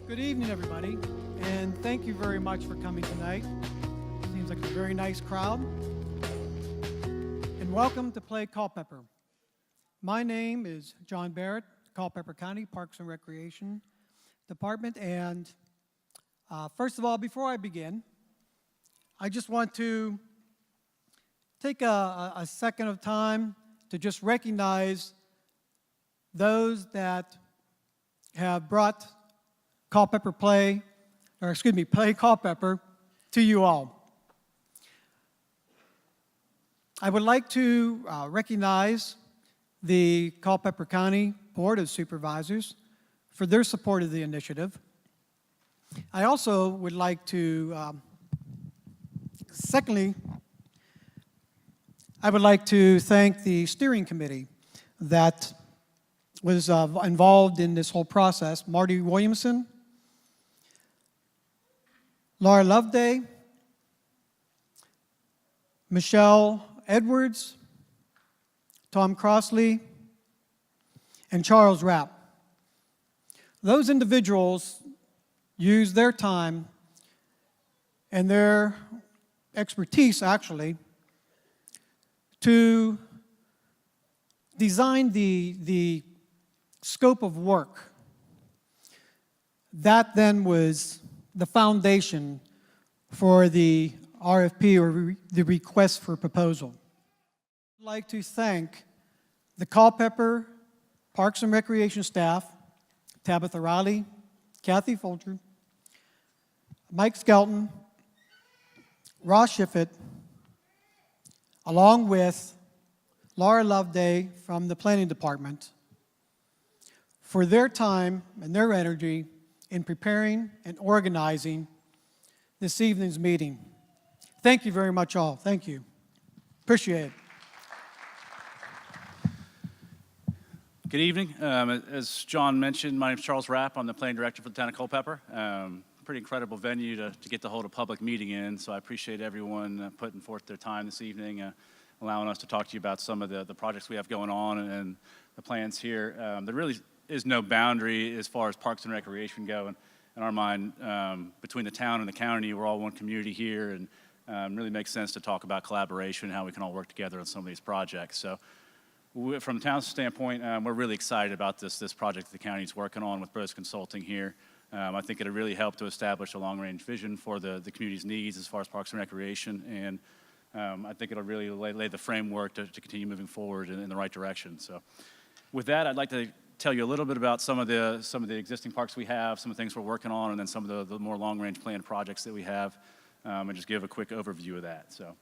Good evening, everybody, and thank you very much for coming tonight. Seems like a very nice crowd. And welcome to PlayCulpeper. My name is John Barrett, Culpeper County Parks and Recreation Department, and first of all, before I begin, I just want to take a second of time to just recognize those that have brought PlayCulpeper to you all. I would like to recognize the Culpeper County Board of Supervisors for their support of the initiative. I also would like to, secondly, I would like to thank the steering committee that was involved in this whole process. Marty Williamson, Laura Loveday, Michelle Edwards, Tom Crossley, and Charles Rapp. Those individuals used their time and their expertise, actually, to design the scope of work. That then was the foundation for the RFP, or the request for proposal. I'd like to thank the Culpeper Parks and Recreation staff, Tabitha Riley, Kathy Folger, Mike Skelton, Ross Schiffitt, along with Laura Loveday from the Planning Department, for their time and their energy in preparing and organizing this evening's meeting. Thank you very much all. Thank you. Appreciate it. Good evening. As John mentioned, my name is Charles Rapp. I'm the planning director for the town of Culpeper. Pretty incredible venue to get to hold a public meeting in, so I appreciate everyone putting forth their time this evening, allowing us to talk to you about some of the projects we have going on and the plans here. There really is no boundary as far as parks and recreation go. And in our mind, between the town and the county, we're all one community here, and really makes sense to talk about collaboration and how we can all work together on some of these projects. So from the town's standpoint, we're really excited about this project that the county is working on with Bros Consulting here. I think it'll really help to establish a long-range vision for the community's needs as far as parks and recreation, and I think it'll really lay the framework to continue moving forward in the right direction. So with that, I'd like to tell you a little bit about some of the existing parks we have, some of the things we're working on, and then some of the more long-range planned projects that we have, and just give a quick overview of that. So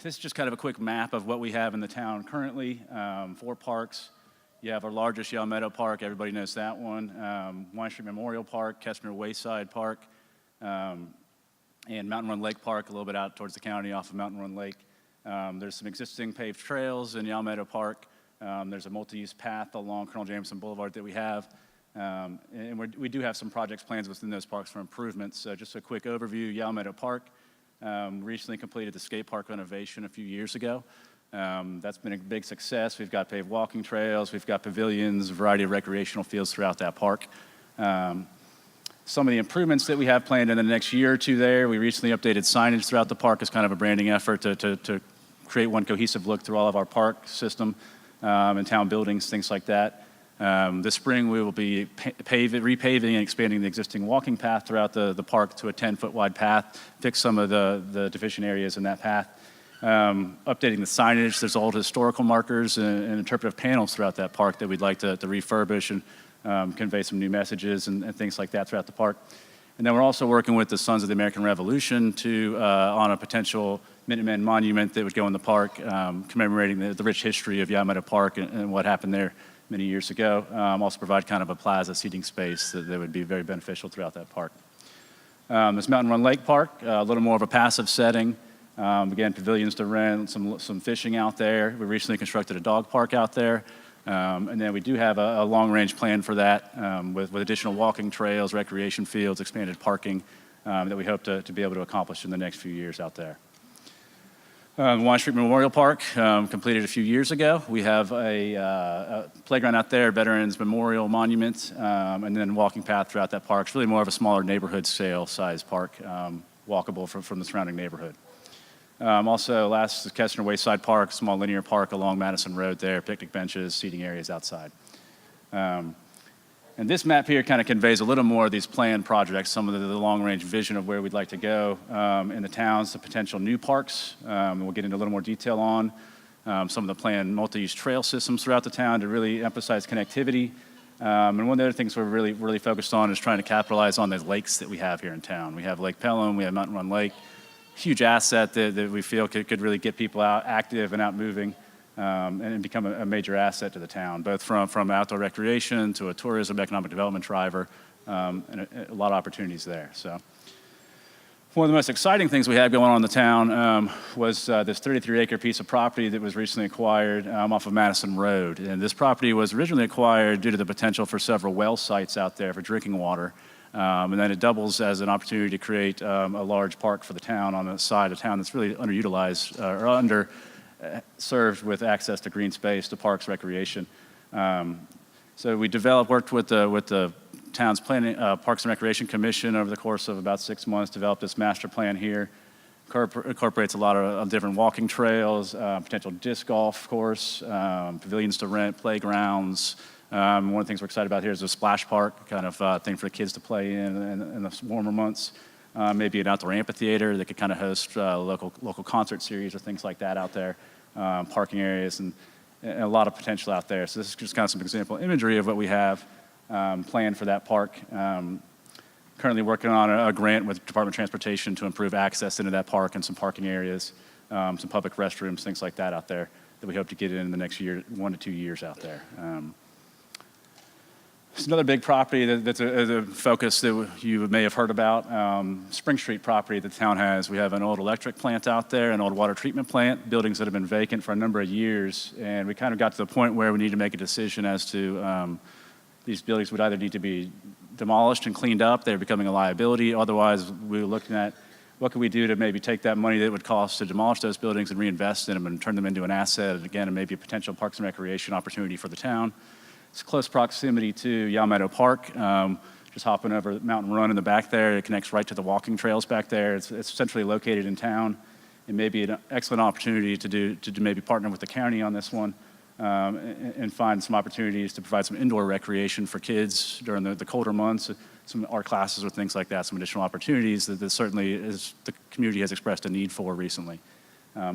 this is just kind of a quick map of what we have in the town currently. 4 parks. You have our largest Yale Meadow Park, everybody knows that one. Wine Street Memorial Park, Kessner Wayside Park, and Mountain Run Lake Park, a little bit out towards the county off of Mountain Run Lake. There's some existing paved trails in Yale Meadow Park. There's a multi-use path along Colonel Jameson Boulevard that we have. And we do have some projects planned within those parks for improvements. So just a quick overview, Yale Meadow Park. Recently completed the skate park renovation a few years ago. That's been a big success. We've got paved walking trails, we've got pavilions, a variety of recreational fields throughout that park. Some of the improvements that we have planned in the next year or two there, we recently updated signage throughout the park as kind of a branding effort to create one cohesive look through all of our park system and town buildings, things like that. This spring we will be repaving and expanding the existing walking path throughout the park to a 10-foot wide path, fix some of the deficient areas in that path. Updating the signage, there's old historical markers and interpretive panels throughout that park that we'd like to refurbish and convey some new messages and things like that throughout the park. And then we're also working with the Sons of the American Revolution on a potential Minutemen monument that would go in the park, commemorating the rich history of Yale Meadow Park and what happened there many years ago. Also provide kind of a plaza seating space that would be very beneficial throughout that park. This Mountain Run Lake Park, a little more of a passive setting. Again, pavilions to rent, some fishing out there. We recently constructed a dog park out there. And then we do have a long-range plan for that with additional walking trails, recreation fields, expanded parking that we hope to be able to accomplish in the next few years out there. Wine Street Memorial Park, completed a few years ago. We have a playground out there, Veterans Memorial Monument, and then walking path throughout that park. It's really more of a smaller neighborhood scale size park, walkable from the surrounding neighborhood. Also, last is Kestner Wayside Park, small linear park along Madison Road there, picnic benches, seating areas outside. And this map here kind of conveys a little more of these planned projects, some of the long-range vision of where we'd like to go in the towns, the potential new parks. We'll get into a little more detail on some of the planned multi-use trail systems throughout the town to really emphasize connectivity. And one of the other things we're really focused on is trying to capitalize on the lakes that we have here in town. We have Lake Pelham, we have Mountain Run Lake, huge asset that we feel could really get people out active and out moving. And become a major asset to the town, both from outdoor recreation to a tourism economic development driver, and a lot of opportunities there. So one of the most exciting things we had going on in the town was this 33-acre piece of property that was recently acquired off of Madison Road. And this property was originally acquired due to the potential for several well sites out there for drinking water. And then it doubles as an opportunity to create a large park for the town on the side of town that's really underutilized or served with access to green space, to parks, recreation. So we worked with the town's planning, Parks and Recreation Commission over the course of about 6 months, developed this master plan here. Incorporates a lot of different walking trails, potential disc golf course, pavilions to rent, playgrounds. One of the things we're excited about here is a splash park, kind of thing for the kids to play in the warmer months. Maybe an outdoor amphitheater that could kind of host local concert series or things like that out there, parking areas, and a lot of potential out there. So this is just kind of some example imagery of what we have planned for that park. Currently working on a grant with Department of Transportation to improve access into that park and some parking areas, some public restrooms, things like that out there that we hope to get in the next 1 to 2 years out there. It's another big property that's a focus that you may have heard about. Spring Street property that the town has. We have an old electric plant out there, an old water treatment plant, buildings that have been vacant for a number of years. And we kind of got to the point where we need to make a decision as to these buildings would either need to be demolished and cleaned up. They're becoming a liability. Otherwise, we're looking at what can we do to maybe take that money that it would cost to demolish those buildings and reinvest in them and turn them into an asset, again, and maybe a potential parks and recreation opportunity for the town. It's close proximity to Yalmeadow Park, just hopping over Mountain Run in the back there. It connects right to the walking trails back there. It's centrally located in town. It may be an excellent opportunity to maybe partner with the county on this one and find some opportunities to provide some indoor recreation for kids during the colder months, some art classes or things like that, some additional opportunities that certainly the community has expressed a need for recently.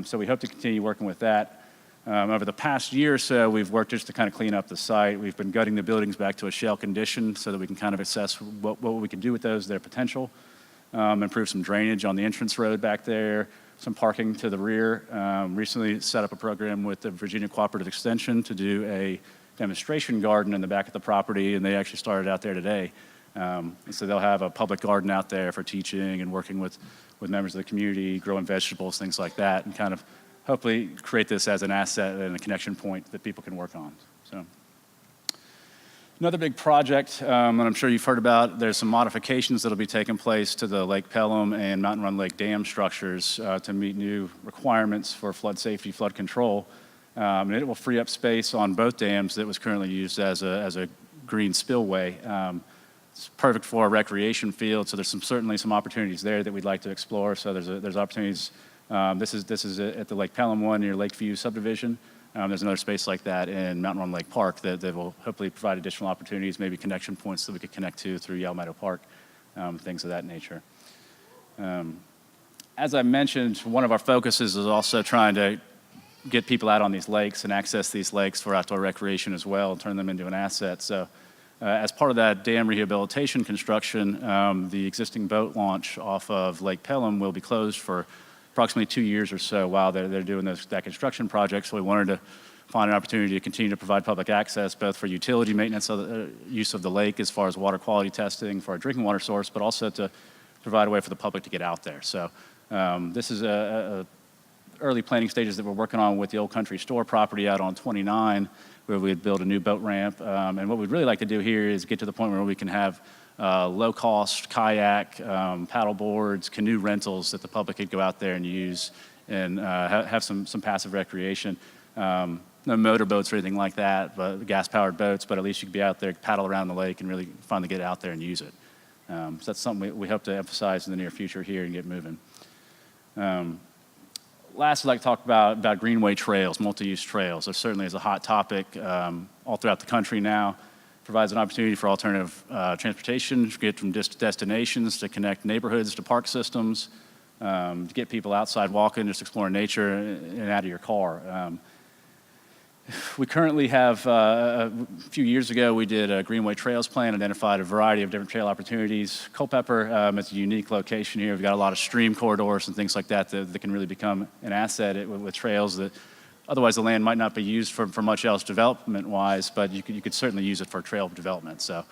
So we hope to continue working with that. Over the past year or so, we've worked just to kind of clean up the site. We've been gutting the buildings back to a shell condition so that we can kind of assess what we can do with those, their potential. Improve some drainage on the entrance road back there, some parking to the rear. Recently set up a program with the Virginia Cooperative Extension to do a demonstration garden in the back of the property, and they actually started out there today. And so they'll have a public garden out there for teaching and working with members of the community, growing vegetables, things like that, and kind of hopefully create this as an asset and a connection point that people can work on. So another big project that I'm sure you've heard about, there's some modifications that'll be taking place to the Lake Pelham and Mountain Run Lake dam structures to meet new requirements for flood safety, flood control. And it will free up space on both dams that was currently used as a green spillway. It's perfect for a recreation field, so there's certainly some opportunities there that we'd like to explore. So there's opportunities. This is at the Lake Pelham one near Lakeview subdivision. There's another space like that in Mountain Run Lake Park that will hopefully provide additional opportunities, maybe connection points that we could connect to through Yalmeadow Park, things of that nature. As I mentioned, one of our focuses is also trying to get people out on these lakes and access these lakes for outdoor recreation as well, and turn them into an asset. So as part of that dam rehabilitation construction, the existing boat launch off of Lake Pelham will be closed for approximately 2 years or so while they're doing that construction project. So we wanted to find an opportunity to continue to provide public access, both for utility maintenance of the use of the lake as far as water quality testing for our drinking water source, but also to provide a way for the public to get out there. So this is a early planning stages that we're working on with the Old Country Store property out on 29, where we'd build a new boat ramp. And what we'd really like to do here is get to the point where we can have low-cost kayak, paddle boards, canoe rentals that the public could go out there and use and have some passive recreation. No motorboats or anything like that, but gas-powered boats, but at least you can be out there, paddle around the lake, and really finally get out there and use it. So that's something we hope to emphasize in the near future here and get moving. Last, I'd like to talk about greenway trails, multi-use trails. There certainly is a hot topic all throughout the country now. Provides an opportunity for alternative transportation to get from destinations, to connect neighborhoods to park systems, to get people outside walking, just exploring nature and out of your car. We currently have, a few years ago, we did a Greenway Trails plan, identified a variety of different trail opportunities. Culpeper, it's a unique location here. We've got a lot of stream corridors and things like that that can really become an asset with trails that otherwise the land might not be used for much else development-wise, but you could certainly use it for trail development. So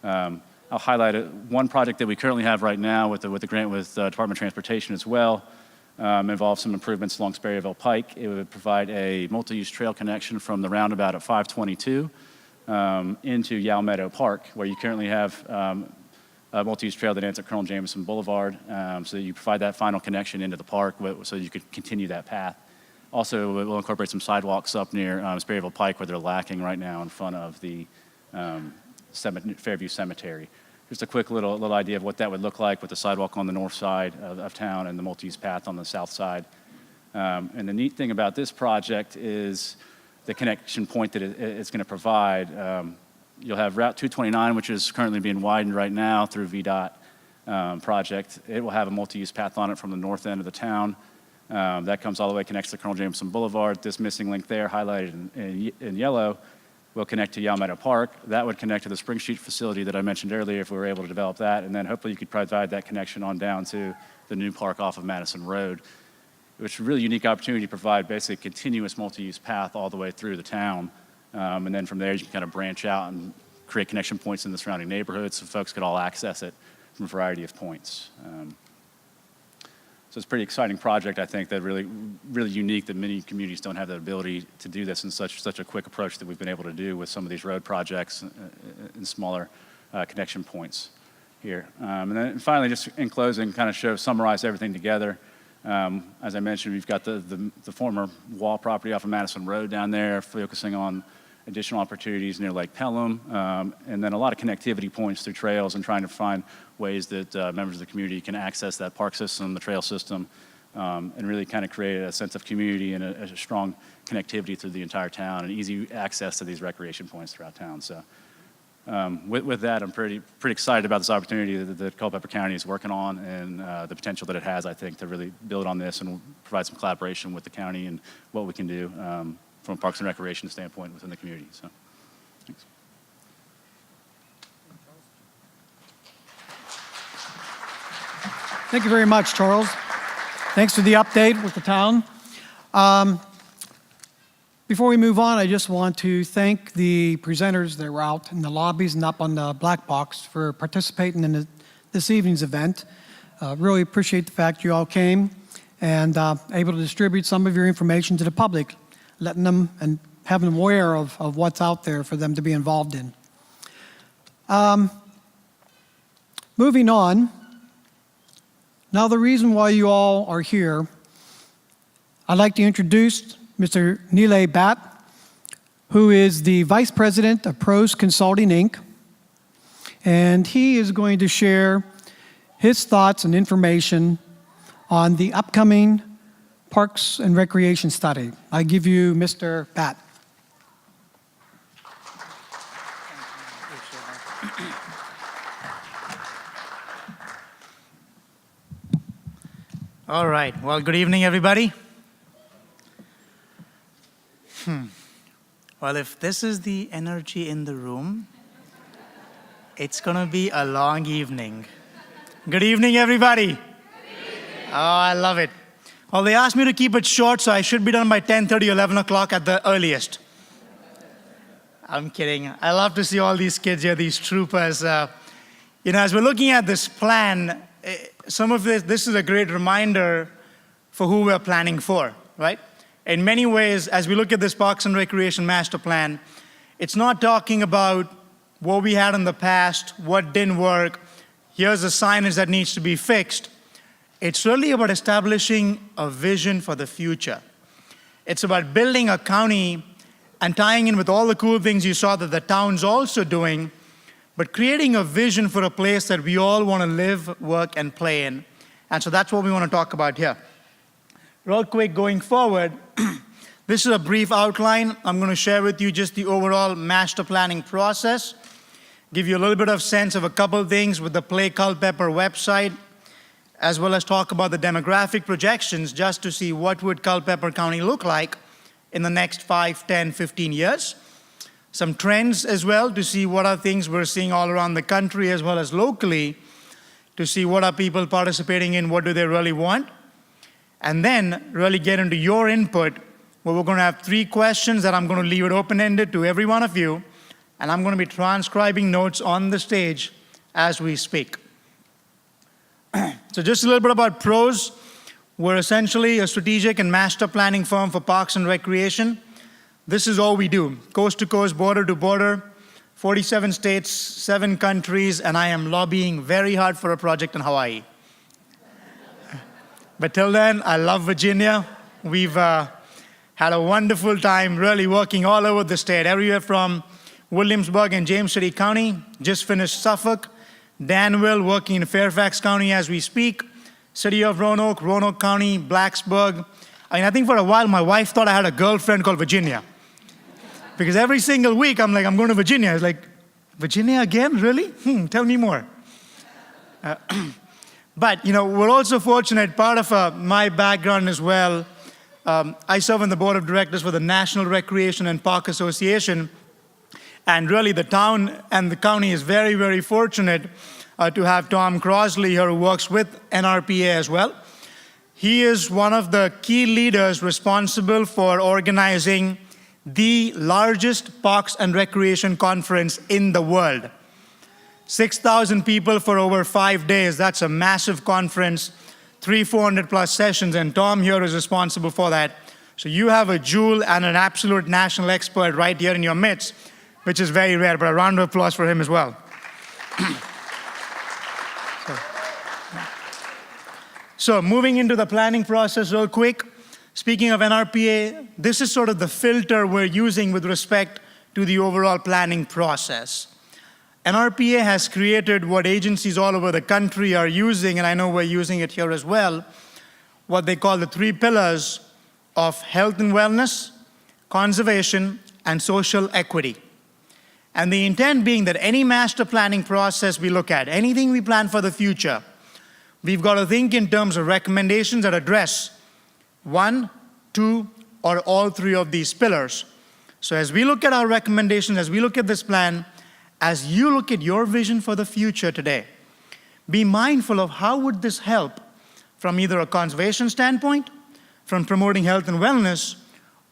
I'll highlight one project that we currently have right now with the grant with Department of Transportation as well. Involves some improvements along Sperryville Pike. It would provide a multi-use trail connection from the roundabout at 522 into Yow Meadow Park, where you currently have a multi-use trail that ends at Colonel Jameson Boulevard. So you provide that final connection into the park so you could continue that path. Also, it will incorporate some sidewalks up near Sperryville Pike where they're lacking right now in front of the Fairview Cemetery. Just a quick little idea of what that would look like with the sidewalk on the north side of town and the multi-use path on the south side. And the neat thing about this project is the connection point that it's going to provide. You'll have Route 229, which is currently being widened right now through VDOT project. It will have a multi-use path on it from the north end of the town. That comes all the way, connects to Colonel Jameson Boulevard. This missing link there, highlighted in yellow, will connect to Yow Meadow Park. That would connect to the Spring Street facility that I mentioned earlier if we were able to develop that. And then hopefully you could provide that connection on down to the new park off of Madison Road, which is a really unique opportunity to provide basically a continuous multi-use path all the way through the town. And then from there you can kind of branch out and create connection points in the surrounding neighborhoods so folks could all access it from a variety of points. So it's a pretty exciting project, I think, that really unique, that many communities don't have the ability to do this in such a quick approach that we've been able to do with some of these road projects and smaller connection points here. And then finally, just in closing, kind of summarize everything together. As I mentioned, we've got the former Wall property off of Madison Road down there, focusing on additional opportunities near Lake Pelham, and then a lot of connectivity points through trails and trying to find ways that members of the community can access that park system, the trail system, and really kind of create a sense of community and a strong connectivity through the entire town and easy access to these recreation points throughout town. So with that, I'm pretty excited about this opportunity that Culpeper County is working on and the potential that it has, I think, to really build on this and provide some collaboration with the county and what we can do from a Parks and Recreation standpoint within the community. So, thanks. Thank you very much, Charles. Thanks for the update with the town. Before we move on, I just want to thank the presenters that were out in the lobbies and up on the black box for participating in this evening's event. Really appreciate the fact you all came and able to distribute some of your information to the public, letting them and having them aware of what's out there for them to be involved in. Moving on. Now, the reason why you all are here, I'd like to introduce Mr. Nilay Bhatt, who is the Vice President of Pros Consulting, Inc., and he is going to share his thoughts and information on the upcoming Parks and Recreation study. I give you Mr. Bhatt. All right. Well, good evening, everybody. Well, if this is the energy in the room, it's going to be a long evening. Good evening, everybody. Good evening. Oh, I love it. Well, they asked me to keep it short, so I should be done by 10:30, 11 o'clock at the earliest. I'm kidding. I love to see all these kids here, these troopers. As we're looking at this plan, some of this is a great reminder for who we're planning for, right? In many ways, as we look at this Parks and Recreation Master Plan, it's not talking about what we had in the past, what didn't work, here's the signage that needs to be fixed. It's really about establishing a vision for the future. It's about building a county and tying in with all the cool things you saw that the town's also doing, but creating a vision for a place that we all want to live, work, and play in. And so that's what we want to talk about here. Real quick, going forward, this is a brief outline. I'm going to share with you just the overall master planning process, give you a little bit of sense of a couple of things with the PlayCulpeper website, as well as talk about the demographic projections just to see what would Culpeper County look like in the next 5, 10, 15 years. Some trends as well to see what are things we're seeing all around the country as well as locally, to see what are people participating in, what do they really want, and then really get into your input, where we're going to have 3 questions that I'm going to leave it open-ended to every one of you, and I'm going to be transcribing notes on the stage as we speak. So just a little bit about pros. We're essentially a strategic and master planning firm for parks and recreation. This is all we do, coast to coast, border to border, 47 states, 7 countries, and I am lobbying very hard for a project in Hawaii. But till then, I love Virginia. We've had a wonderful time really working all over the state, everywhere from Williamsburg and James City County, just finished Suffolk, Danville, working in Fairfax County as we speak, City of Roanoke, Roanoke County, Blacksburg. I think for a while my wife thought I had a girlfriend called Virginia. Because every single week I'm like, I'm going to Virginia. It's like, Virginia again? Really? Tell me more. But, we're also fortunate, part of my background as well, I serve on the board of directors for the National Recreation and Park Association. And really, the town and the county is very, very fortunate to have Tom Crosley here, who works with NRPA as well. He is one of the key leaders responsible for organizing the largest parks and recreation conference in the world. 6,000 people for over 5 days. That's a massive conference, 400 plus sessions, and Tom here is responsible for that. So you have a jewel and an absolute national expert right here in your midst, which is very rare, but a round of applause for him as well. So moving into the planning process real quick, speaking of NRPA, this is sort of the filter we're using with respect to the overall planning process. NRPA has created what agencies all over the country are using, and I know we're using it here as well, what they call the 3 pillars of health and wellness, conservation, and social equity. And the intent being that any master planning process we look at, anything we plan for the future, we've got to think in terms of recommendations that address 1, 2, or all 3 of these pillars. So as we look at our recommendations, as we look at this plan, as you look at your vision for the future today, be mindful of how would this help from either a conservation standpoint, from promoting health and wellness,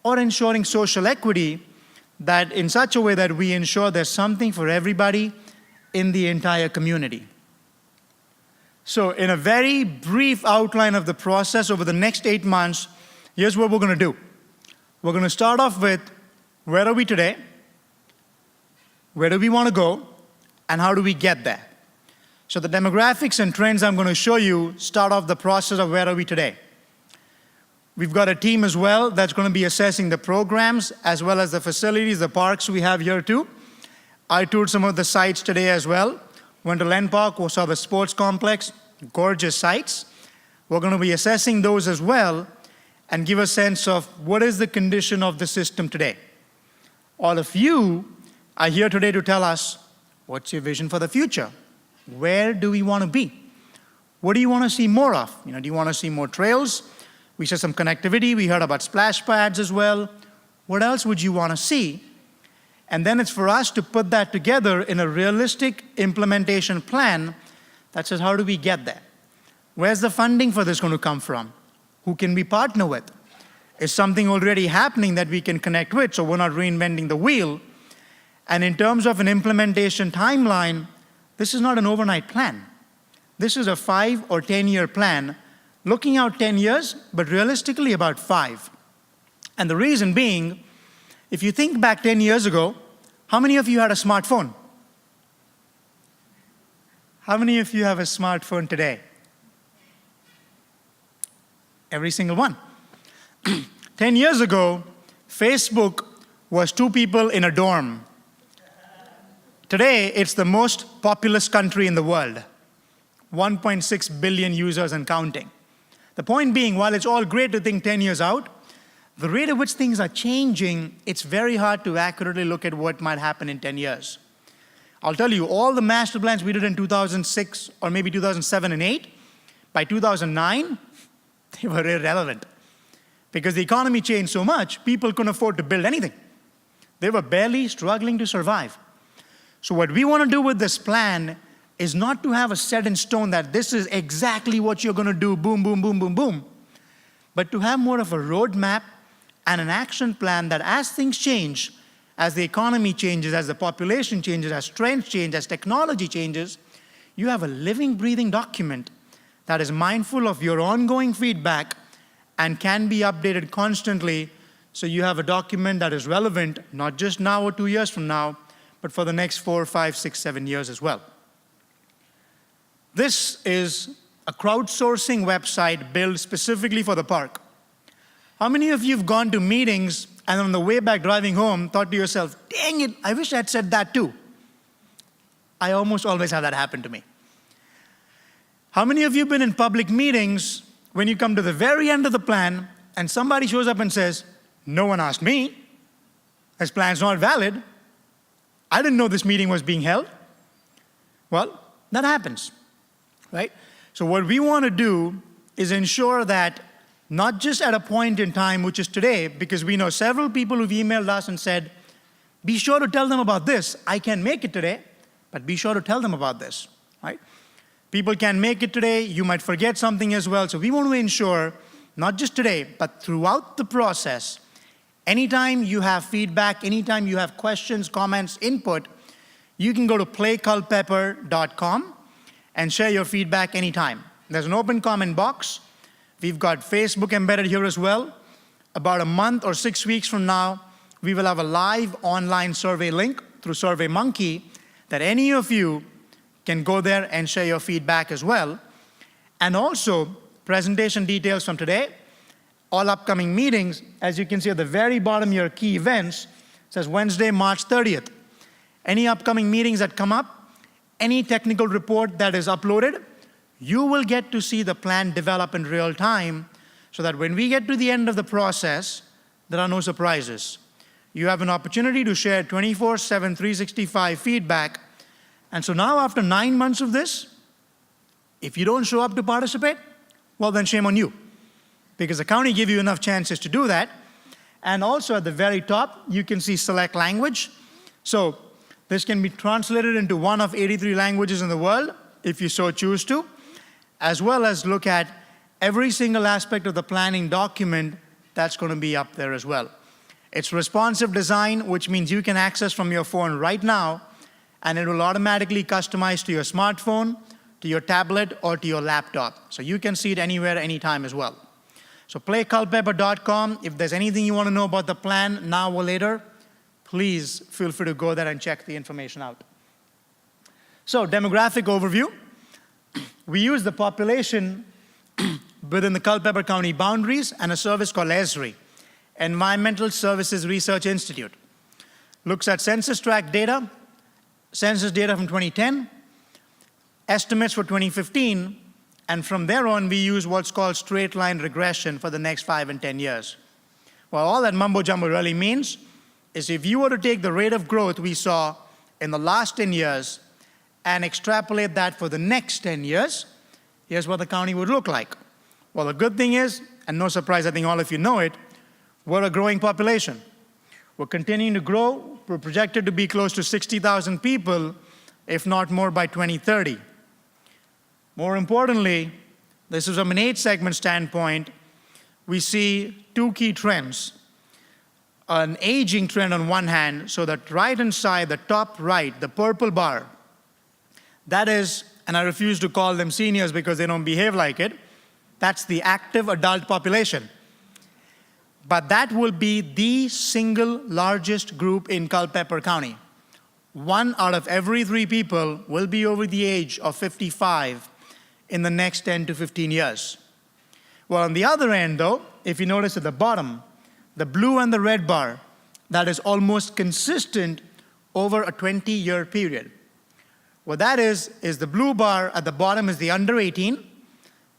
or ensuring social equity, that in such a way that we ensure there's something for everybody in the entire community. So in a very brief outline of the process over the next 8 months, here's what we're going to do. We're going to start off with, where are we today? Where do we want to go? And how do we get there? So the demographics and trends I'm going to show you start off the process of where are we today. We've got a team as well that's going to be assessing the programs as well as the facilities, the parks we have here too. I toured some of the sites today as well. Went to Len Park, we saw the sports complex, gorgeous sites. We're going to be assessing those as well and give a sense of what is the condition of the system today. All of you are here today to tell us, what's your vision for the future? Where do we want to be? What do you want to see more of? Do you want to see more trails? We saw some connectivity. We heard about splash pads as well. What else would you want to see? And then it's for us to put that together in a realistic implementation plan that says, how do we get there? Where's the funding for this going to come from? Who can we partner with? Is something already happening that we can connect with so we're not reinventing the wheel? And in terms of an implementation timeline, this is not an overnight plan. This is a 5 or 10-year plan, looking out 10 years, but realistically about 5. And the reason being, if you think back 10 years ago, how many of you had a smartphone? How many of you have a smartphone today? every single one. 10 years ago, Facebook was 2 people in a dorm. Today, it's the most populous country in the world. 1.6 billion users and counting. The point being, while it's all great to think 10 years out, the rate at which things are changing, it's very hard to accurately look at what might happen in 10 years. I'll tell you, all the master plans we did in 2006 or maybe 2007 and 8, by 2009, they were irrelevant. Because the economy changed so much, people couldn't afford to build anything. They were barely struggling to survive. So what we want to do with this plan is not to have a set in stone that this is exactly what you're going to do, boom, boom, boom, boom, boom, but to have more of a roadmap and an action plan that as things change, as the economy changes, as the population changes, as trends change, as technology changes, you have a living, breathing document that is mindful of your ongoing feedback and can be updated constantly, so you have a document that is relevant, not just now or 2 years from now, but for the next 4, 5, 6, 7 years as well. This is a crowdsourcing website built specifically for the park. How many of you have gone to meetings and on the way back driving home thought to yourself, dang it, I wish I had said that too? I almost always have that happen to me. How many of you have been in public meetings when you come to the very end of the plan and somebody shows up and says, no one asked me, this plan's not valid, I didn't know this meeting was being held? Well, that happens, right? So what we want to do is ensure that not just at a point in time, which is today, because we know several people who've emailed us and said, be sure to tell them about this. I can't make it today, but be sure to tell them about this, right? People can't make it today. You might forget something as well. So we want to ensure, not just today, but throughout the process, anytime you have feedback, anytime you have questions, comments, input, you can go to PlayCulpeper.com and share your feedback anytime. There's an open comment box. We've got Facebook embedded here as well. About a month or 6 weeks from now, we will have a live online survey link through SurveyMonkey that any of you can go there and share your feedback as well. And also, presentation details from today, all upcoming meetings. As you can see at the very bottom, your key events, says Wednesday, March 30th. Any upcoming meetings that come up, any technical report that is uploaded, you will get to see the plan develop in real time so that when we get to the end of the process, there are no surprises. You have an opportunity to share 24/7, 365 feedback. And so now after 9 months of this, if you don't show up to participate, well then shame on you. Because the county gave you enough chances to do that. And also at the very top, you can see select language. So this can be translated into one of 83 languages in the world, if you so choose to, as well as look at every single aspect of the planning document that's going to be up there as well. It's responsive design, which means you can access from your phone right now, and it will automatically customize to your smartphone, to your tablet, or to your laptop. So you can see it anywhere, anytime as well. So playculpeper.com, if there's anything you want to know about the plan now or later, please feel free to go there and check the information out. So demographic overview. We use the population within the Culpeper County boundaries and a service called ESRI, Environmental Services Research Institute. Looks at census tract data, census data from 2010, estimates for 2015, and from there on we use what's called straight line regression for the next 5 and 10 years. Well, all that mumbo jumbo really means is if you were to take the rate of growth we saw in the last 10 years and extrapolate that for the next 10 years, here's what the county would look like. Well, the good thing is, and no surprise, I think all of you know it, we're a growing population. We're continuing to grow. We're projected to be close to 60,000 people, if not more, by 2030. More importantly, this is from an age segment standpoint, we see 2 key trends. An aging trend on one hand, so that right-hand side, the top right, the purple bar, that is, and I refuse to call them seniors because they don't behave like it, that's the active adult population. But that will be the single largest group in Culpeper County. 1 out of every 3 people will be over the age of 55 in the next 10 to 15 years. Well, on the other end, though, if you notice at the bottom, the blue and the red bar, that is almost consistent over a 20-year period. What that is the blue bar at the bottom is the under 18.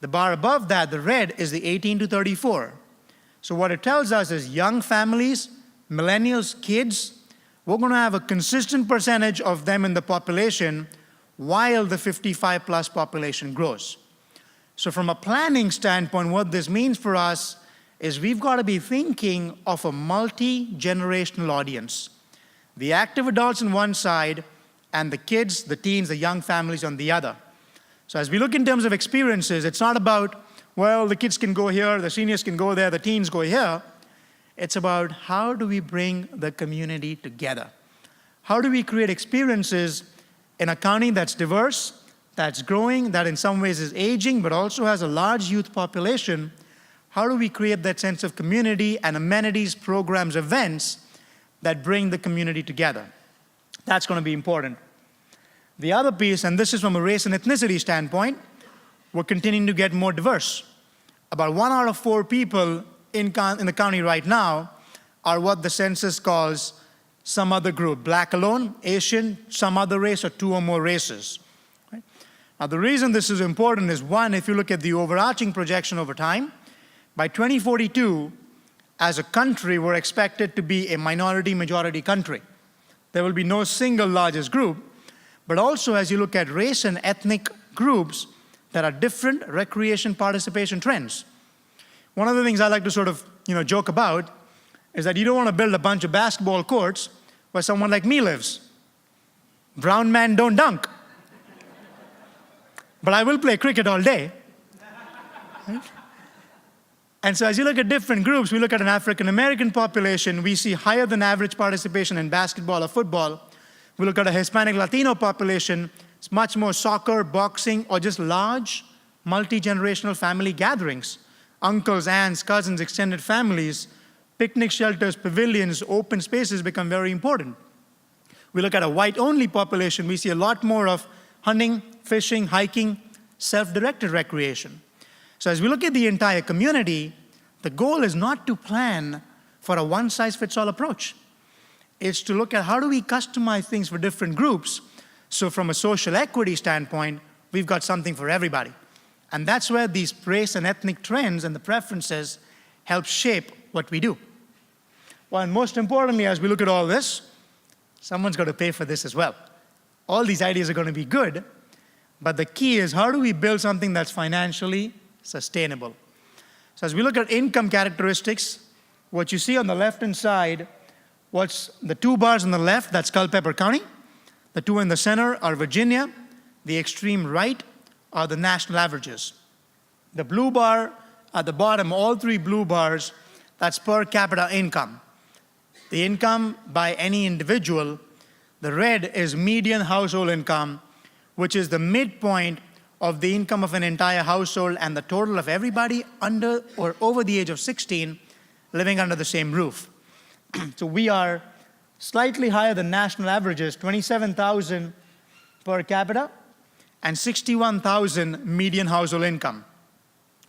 The bar above that, the red, is the 18 to 34. So what it tells us is young families, millennials, kids, we're going to have a consistent percentage of them in the population while the 55 plus population grows. So from a planning standpoint, what this means for us is we've got to be thinking of a multi-generational audience. The active adults on one side and the kids, the teens, the young families on the other. So as we look in terms of experiences, it's not about, well, the kids can go here, the seniors can go there, the teens go here. It's about how do we bring the community together? How do we create experiences in a county that's diverse, that's growing, that in some ways is aging, but also has a large youth population? How do we create that sense of community and amenities, programs, events that bring the community together? That's going to be important. The other piece, and this is from a race and ethnicity standpoint, we're continuing to get more diverse. About 1 out of 4 people in the county right now are what the census calls some other group, black alone, Asian, some other race, or 2 or more races. Right? Now the reason this is important is, one, if you look at the overarching projection over time, by 2042, as a country, we're expected to be a minority-majority country. There will be no single largest group, but also as you look at race and ethnic groups, there are different recreation participation trends. One of the things I like to sort of joke about is that you don't want to build a bunch of basketball courts where someone like me lives. Brown men don't dunk. But I will play cricket all day. Right? And so as you look at different groups, we look at an African American population, we see higher than average participation in basketball or football. We look at a Hispanic Latino population, it's much more soccer, boxing, or just large multi-generational family gatherings. Uncles, aunts, cousins, extended families, picnic shelters, pavilions, open spaces become very important. We look at a white-only population, we see a lot more of hunting, fishing, hiking, self-directed recreation. So as we look at the entire community, the goal is not to plan for a one-size-fits-all approach. It's to look at how do we customize things for different groups. So from a social equity standpoint, we've got something for everybody. And that's where these race and ethnic trends and the preferences help shape what we do. Well, and most importantly, as we look at all this, someone's got to pay for this as well. All these ideas are going to be good, but the key is how do we build something that's financially sustainable? So as we look at income characteristics, what you see on the left-hand side, what's the 2 bars on the left, that's Culpeper County. The 2 in the center are Virginia. The extreme right are the national averages. The blue bar at the bottom, all 3 blue bars, that's per capita income. The income by any individual. The red is median household income, which is the midpoint of the income of an entire household and the total of everybody under or over the age of 16 living under the same roof. So we are slightly higher than national averages, 27,000 per capita and 61,000 median household income.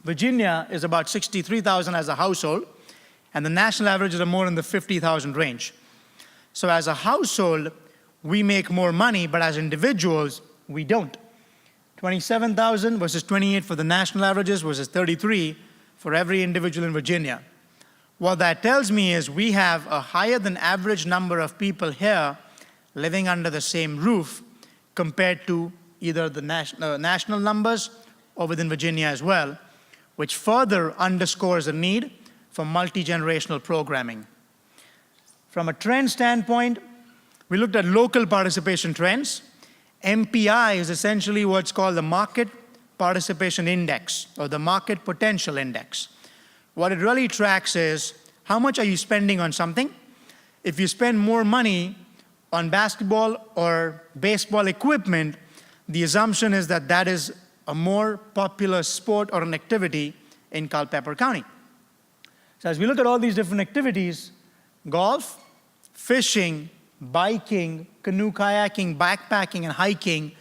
Virginia is about 63,000 as a household, and the national averages are more in the 50,000 range. So as a household, we make more money, but as individuals, we don't. 27,000 versus 28 for the national averages versus 33 for every individual in Virginia. What that tells me is we have a higher than average number of people here living under the same roof compared to either the national numbers or within Virginia as well, which further underscores the need for multi-generational programming. From a trend standpoint, we looked at local participation trends. MPI is essentially what's called the Market Participation Index or the Market Potential Index. What it really tracks is how much are you spending on something. If you spend more money on basketball or baseball equipment, the assumption is that that is a more popular sport or an activity in Culpeper County. So as we look at all these different activities, golf, fishing, biking, canoe kayaking, backpacking, and hiking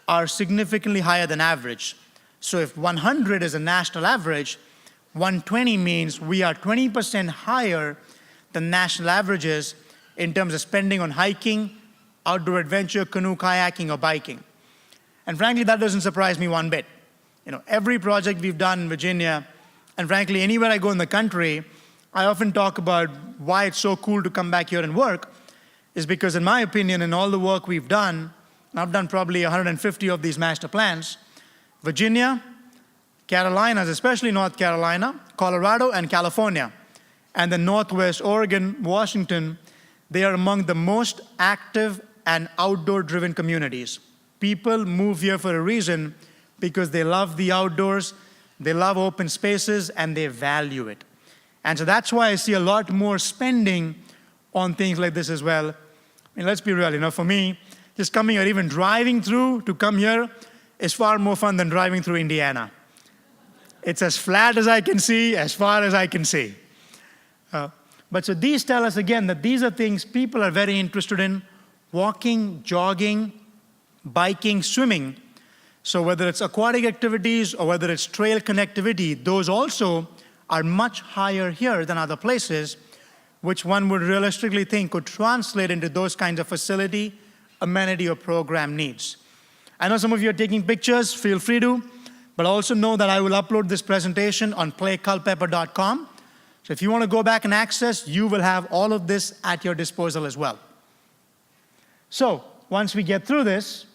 are significantly higher than average. So if 100 is a national average, 120 means we are 20% higher than national averages in terms of spending on hiking, outdoor adventure, canoe, kayaking, or biking. And frankly, that doesn't surprise me one bit. Every project we've done in Virginia, and frankly, anywhere I go in the country, I often talk about why it's so cool to come back here and work, is because in my opinion, in all the work we've done, and I've done probably 150 of these master plans, Virginia, Carolinas, especially North Carolina, Colorado, and California, and the Northwest, Oregon, Washington, they are among the most active and outdoor-driven communities. People move here for a reason because they love the outdoors, they love open spaces, and they value it. And so that's why I see a lot more spending on things like this as well. Let's be real, for me, just coming here, even driving through to come here is far more fun than driving through Indiana. It's as flat as I can see, as far as I can see. But so these tell us again that these are things people are very interested in: walking, jogging, biking, swimming. So whether it's aquatic activities or whether it's trail connectivity, those also are much higher here than other places, which one would realistically think could translate into those kinds of facility, amenity, or program needs. I know some of you are taking pictures, feel free to, but also know that I will upload this presentation on PlayCulpeper.com. So if you want to go back and access, you will have all of this at your disposal as well. So once we get through this,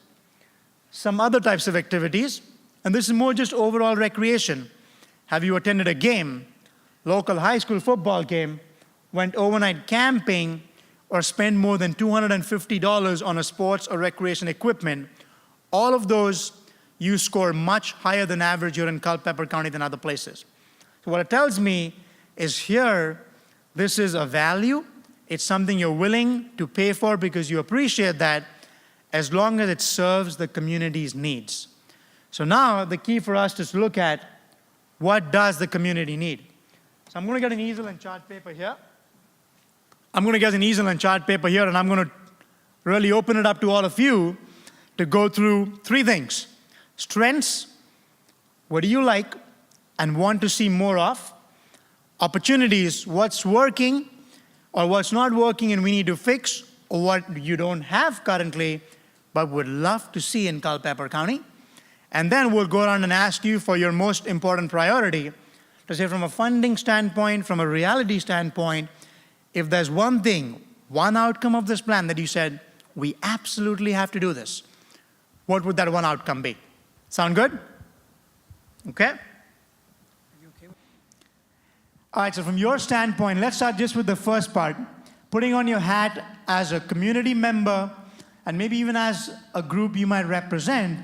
some other types of activities, and this is more just overall recreation. Have you attended a game, local high school football game, went overnight camping, or spent more than $250 on a sports or recreation equipment? All of those, you score much higher than average here in Culpeper County than other places. So what it tells me is here, this is a value. It's something you're willing to pay for because you appreciate that, as long as it serves the community's needs. So now the key for us is to look at what does the community need. So I'm going to get an easel and chart paper here. and I'm going to really open it up to all of you to go through three things: strengths, what do you like and want to see more of; opportunities, what's working or what's not working and we need to fix, or what you don't have currently but would love to see in Culpeper County. And then we'll go around and ask you for your most important priority to say, from a funding standpoint, from a reality standpoint, if there's one thing, one outcome of this plan that you said, we absolutely have to do this, what would that one outcome be? Sound good? Okay? All right, so from your standpoint, let's start just with the first part. Putting on your hat as a community member, and maybe even as a group you might represent,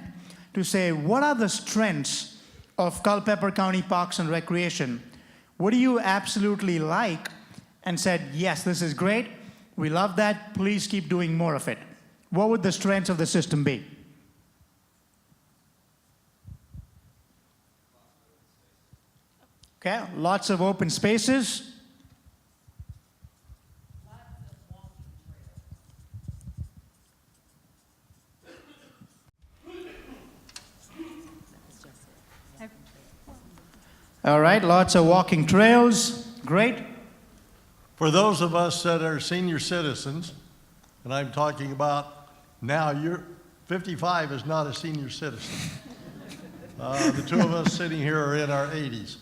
to say, what are the strengths of Culpeper County Parks and Recreation? What do you absolutely like and said, yes, this is great, we love that, please keep doing more of it? What would the strengths of the system be? Okay, lots of open spaces. All right, lots of walking trails. Great. For those of us that are senior citizens, and I'm talking about now, 55 is not a senior citizen. The two of us sitting here are in our 80s.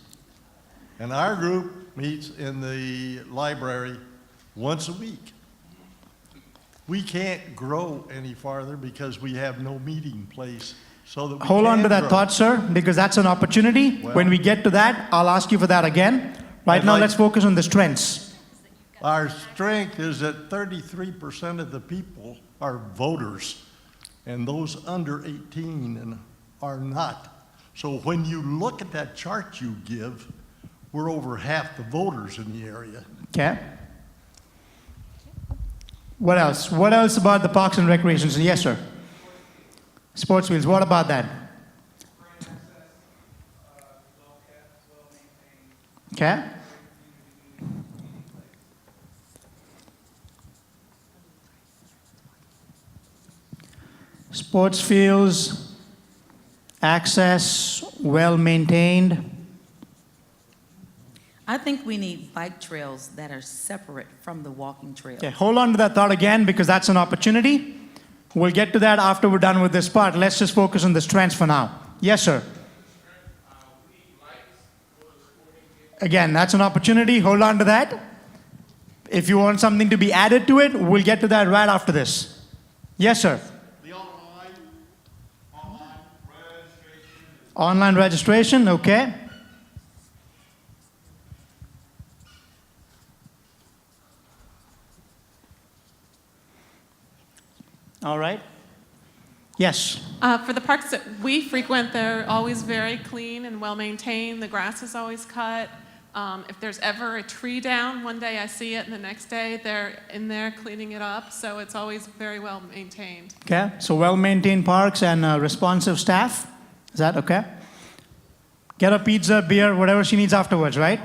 And our group meets in the library once a week. We can't grow any farther because we have no meeting place. So that we Hold on to that grow. thought, sir, because that's an opportunity. Well, when we get to that, I'll ask you for that again. Right now, let's focus on the strengths. Our strength is that 33% of the people are voters, and those under 18 are not. So when you look at that chart you give, we're over half the voters in the area. Okay. What else? What else about the Parks and Recreation? Yes, sir. Sports fields, what about that? Okay. Sports fields, access, well maintained. I think we need bike trails that are separate from the walking trails. Okay, hold on to that thought again because that's an opportunity. We'll get to that after we're done with this part. Let's just focus on the strengths for now. Yes, sir. Again, that's an opportunity. Hold on to that. If you want something to be added to it, we'll get to that right after this. Yes, sir. The online registration. Online registration, okay. All right. Yes. For the parks that we frequent, they're always very clean and well-maintained. The grass is always cut. If there's ever a tree down, one day I see it, and the next day they're in there cleaning it up. So it's always very well-maintained. Okay, so well-maintained parks and responsive staff. Is that okay? Get her pizza, beer, whatever she needs afterwards, right?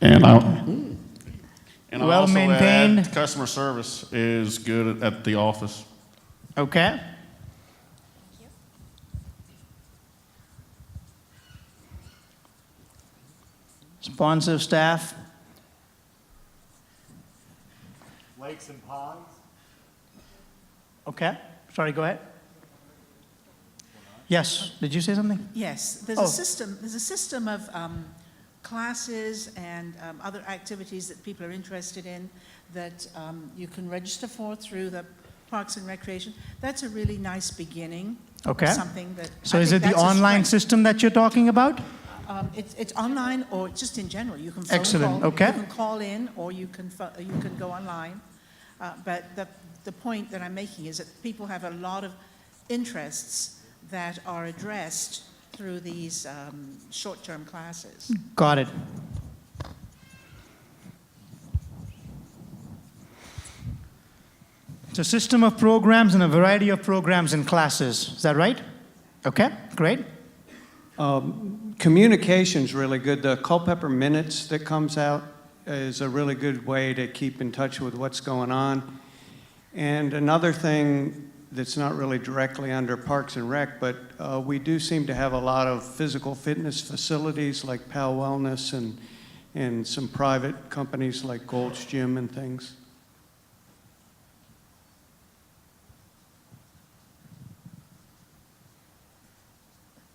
And I'll Well also maintained. add, customer service is good at the office. Okay. Responsive staff. Lakes and ponds. Okay. Sorry, go ahead. Yes. Did you say something? Yes, there's Oh. a system. There's a system of classes and other activities that people are interested in that you can register for through the Parks and Recreation. That's a really nice beginning. of Okay. Something that. So I is think it the that's a online strength. system that you're talking about? It's online or just in general. You can phone Excellent, call. okay. You can call in or you can go online. But the point that I'm making is that people have a lot of interests that are addressed through these short-term classes. Got it. It's a system of programs and a variety of programs and classes. Is that right? Okay, great. Communication's really good. The Culpeper Minutes that comes out is a really good way to keep in touch with what's going on. And another thing that's not really directly under Parks and Rec, but we do seem to have a lot of physical fitness facilities like Pal Wellness and some private companies like Gold's Gym and things.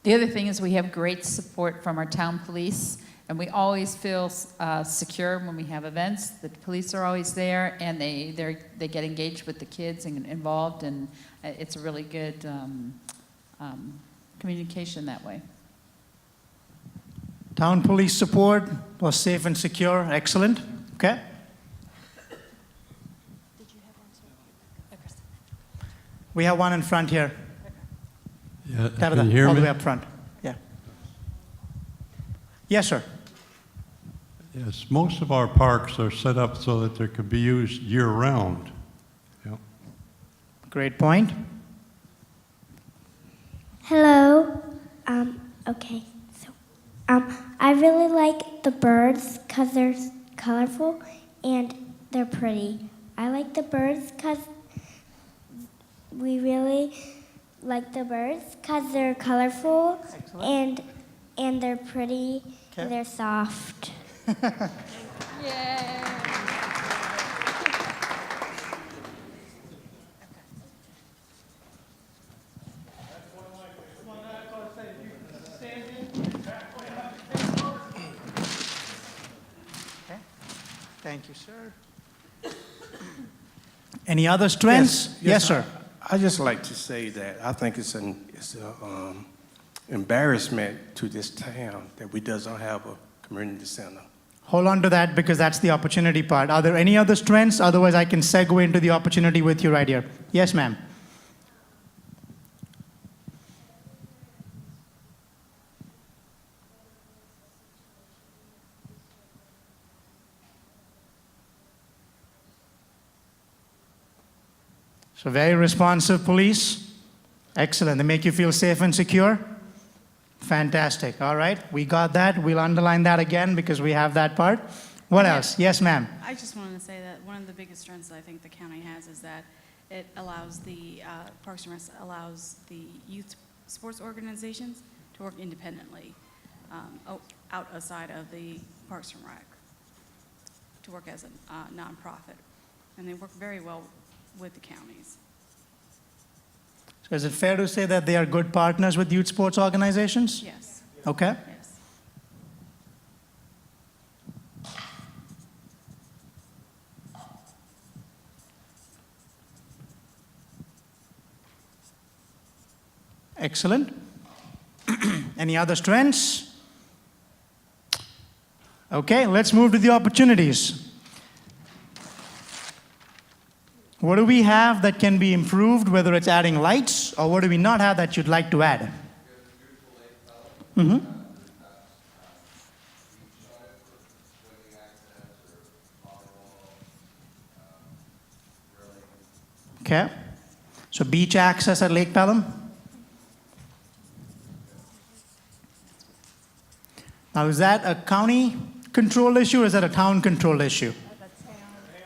The other thing is we have great support from our town police, and we always feel secure when we have events. The police are always there, and they get engaged with the kids and involved, and it's a really good communication that way. Town police support was safe and secure. Excellent. Okay. We have one in front here. Yeah, Tabitha, can you hear all the me? way up front. Yeah. Yes, sir. Yes, most of our parks are set up so that they could be used year-round. Yep. Great point. Hello. Okay. So, I really like the birds because they're colorful and they're pretty. I like the birds because we really like the birds because they're colorful and they're pretty and they're soft. Thank you, sir. Any other strengths? Yes, sir. I just like to say that I think it's an embarrassment to this town that we doesn't have a community center. Hold on to that because that's the opportunity part. Are there any other strengths? Otherwise, I can segue into the opportunity with you right here. Yes, ma'am. So very responsive police. Excellent. They make you feel safe and secure. Fantastic. All right. We got that. We'll underline that again because we have that part. What else? Yes, ma'am. I just wanted to say that one of the biggest strengths I think the county has is that it allows the Parks and Rec allows the youth sports organizations to work independently, outside of the Parks and Rec, to work as a nonprofit. And they work very well with the counties. So is it fair to say that they are good partners with youth sports organizations? Yes. Okay. Yes. Excellent. Any other strengths? Okay, let's move to the opportunities. What do we have that can be improved, whether it's adding lights, or what do we not have that you'd like to add? Mm-hmm. Okay. So beach access at Lake Pelham? Now, is that a county control issue or is that a town control issue?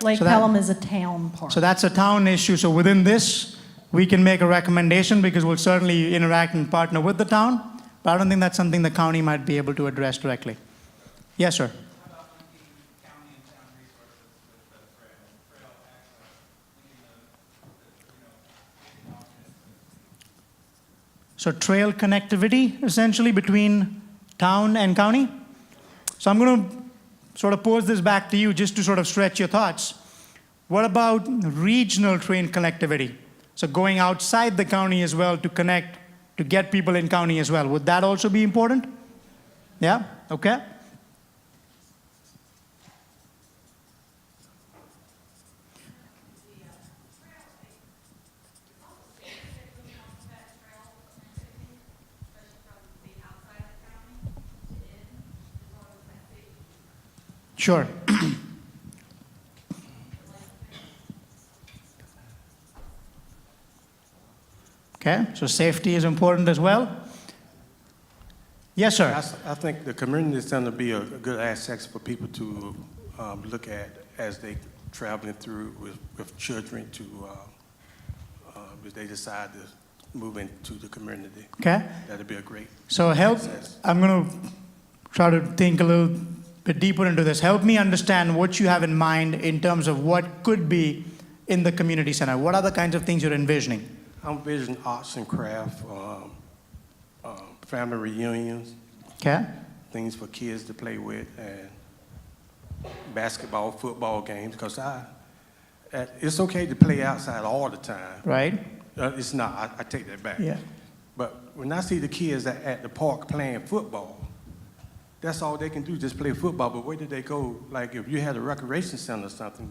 Lake So that- Pelham is a town park. So that's a town issue. So within this, we can make a recommendation because we'll certainly interact and partner with the town. But I don't think that's something the county might be able to address directly. Yes, sir. So trail connectivity, essentially, between town and county? So I'm going to sort of pose this back to you just to sort of stretch your thoughts. What about regional train connectivity? So going outside the county as well to connect, to get people in county as well. Would that also be important? Yeah? Okay. Sure. Okay, so safety is important as well. Yes, sir. I think the community center would be a good asset for people to look at as they traveling through with children to, if they decide to move into the community. Okay. That'd be a great So help, success. I'm going to try to think a little bit deeper into this. Help me understand what you have in mind in terms of what could be in the community center. What are the kinds of things you're envisioning? I'm envisioning arts and craft, family reunions, Okay. things for kids to play with, and basketball, football games, because it's okay to play outside all the time. Right? It's not, I take that back. Yeah. But when I see the kids at the park playing football, that's all they can do, just play football. But where do they go? Like if you had a recreation center or something,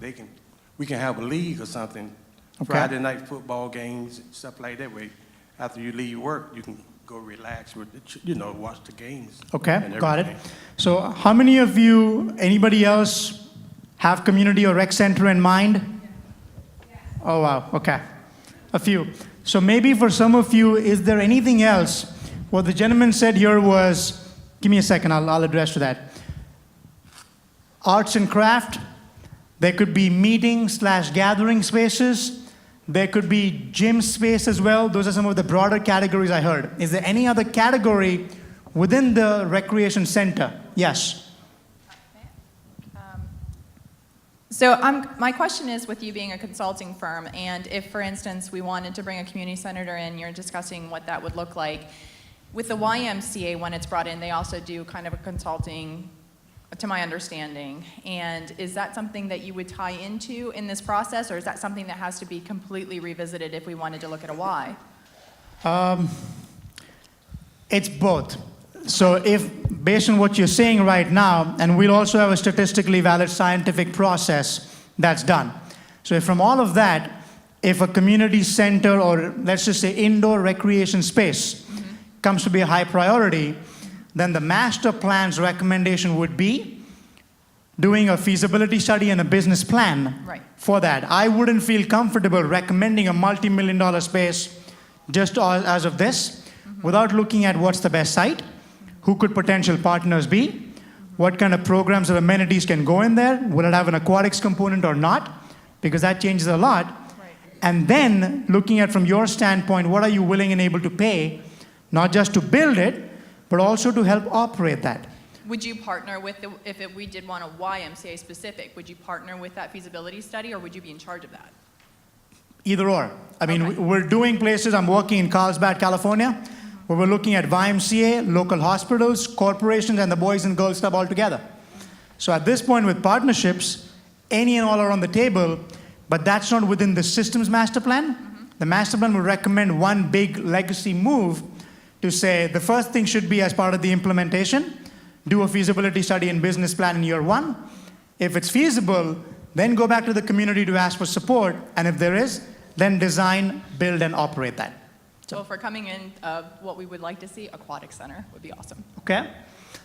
we can have a league or something. Okay. Friday night football games, stuff like that. Way after you leave work, you can go relax with, watch the games. Okay, and got it. everything. So how many of you, anybody else, have community or rec center in mind? Oh, wow, okay. A few. So maybe for some of you, is there anything else? What the gentleman said here was, give me a second, I'll address to that. Arts and craft, there could be meeting/gathering spaces. There could be gym space as well. Those are some of the broader categories I heard. Is there any other category within the recreation center? Yes. So my question is, with you being a consulting firm, and if, for instance, we wanted to bring a community center in, you're discussing what that would look like. With the YMCA, when it's brought in, they also do kind of a consulting, to my understanding. And is that something that you would tie into in this process, or is that something that has to be completely revisited if we wanted to look at a Y? It's both. So if, based on what you're saying right now, and we'll also have a statistically valid scientific process that's done. So if from all of that, if a community center or let's just say indoor recreation space comes to be a high priority, then the master plan's recommendation would be doing a feasibility study and a business plan for that. I wouldn't feel comfortable recommending a multi-million-dollar space just as of this without looking at what's the best site, who could potential partners be, what kind of programs or amenities can go in there, will it have an aquatics component or not, because that changes a lot. And then looking at from your standpoint, what are you willing and able to pay not just to build it, but also to help operate that. Would you partner with, we did want a YMCA specific, would you partner with that feasibility study, or would you be in charge of that? Either or. I mean, Okay. we're doing places, I'm working in Carlsbad, California, where we're looking at YMCA, local hospitals, corporations, and the Boys and Girls Club all together. So at this point with partnerships, any and all are on the table, but that's not within the systems master plan. The master plan will recommend one big legacy move to say the first thing should be, as part of the implementation, do a feasibility study and business plan in year 1. If it's feasible, then go back to the community to ask for support, and if there is, then design, build, and operate that. So if we're coming in, what we would like to see, aquatic center would be awesome. Okay?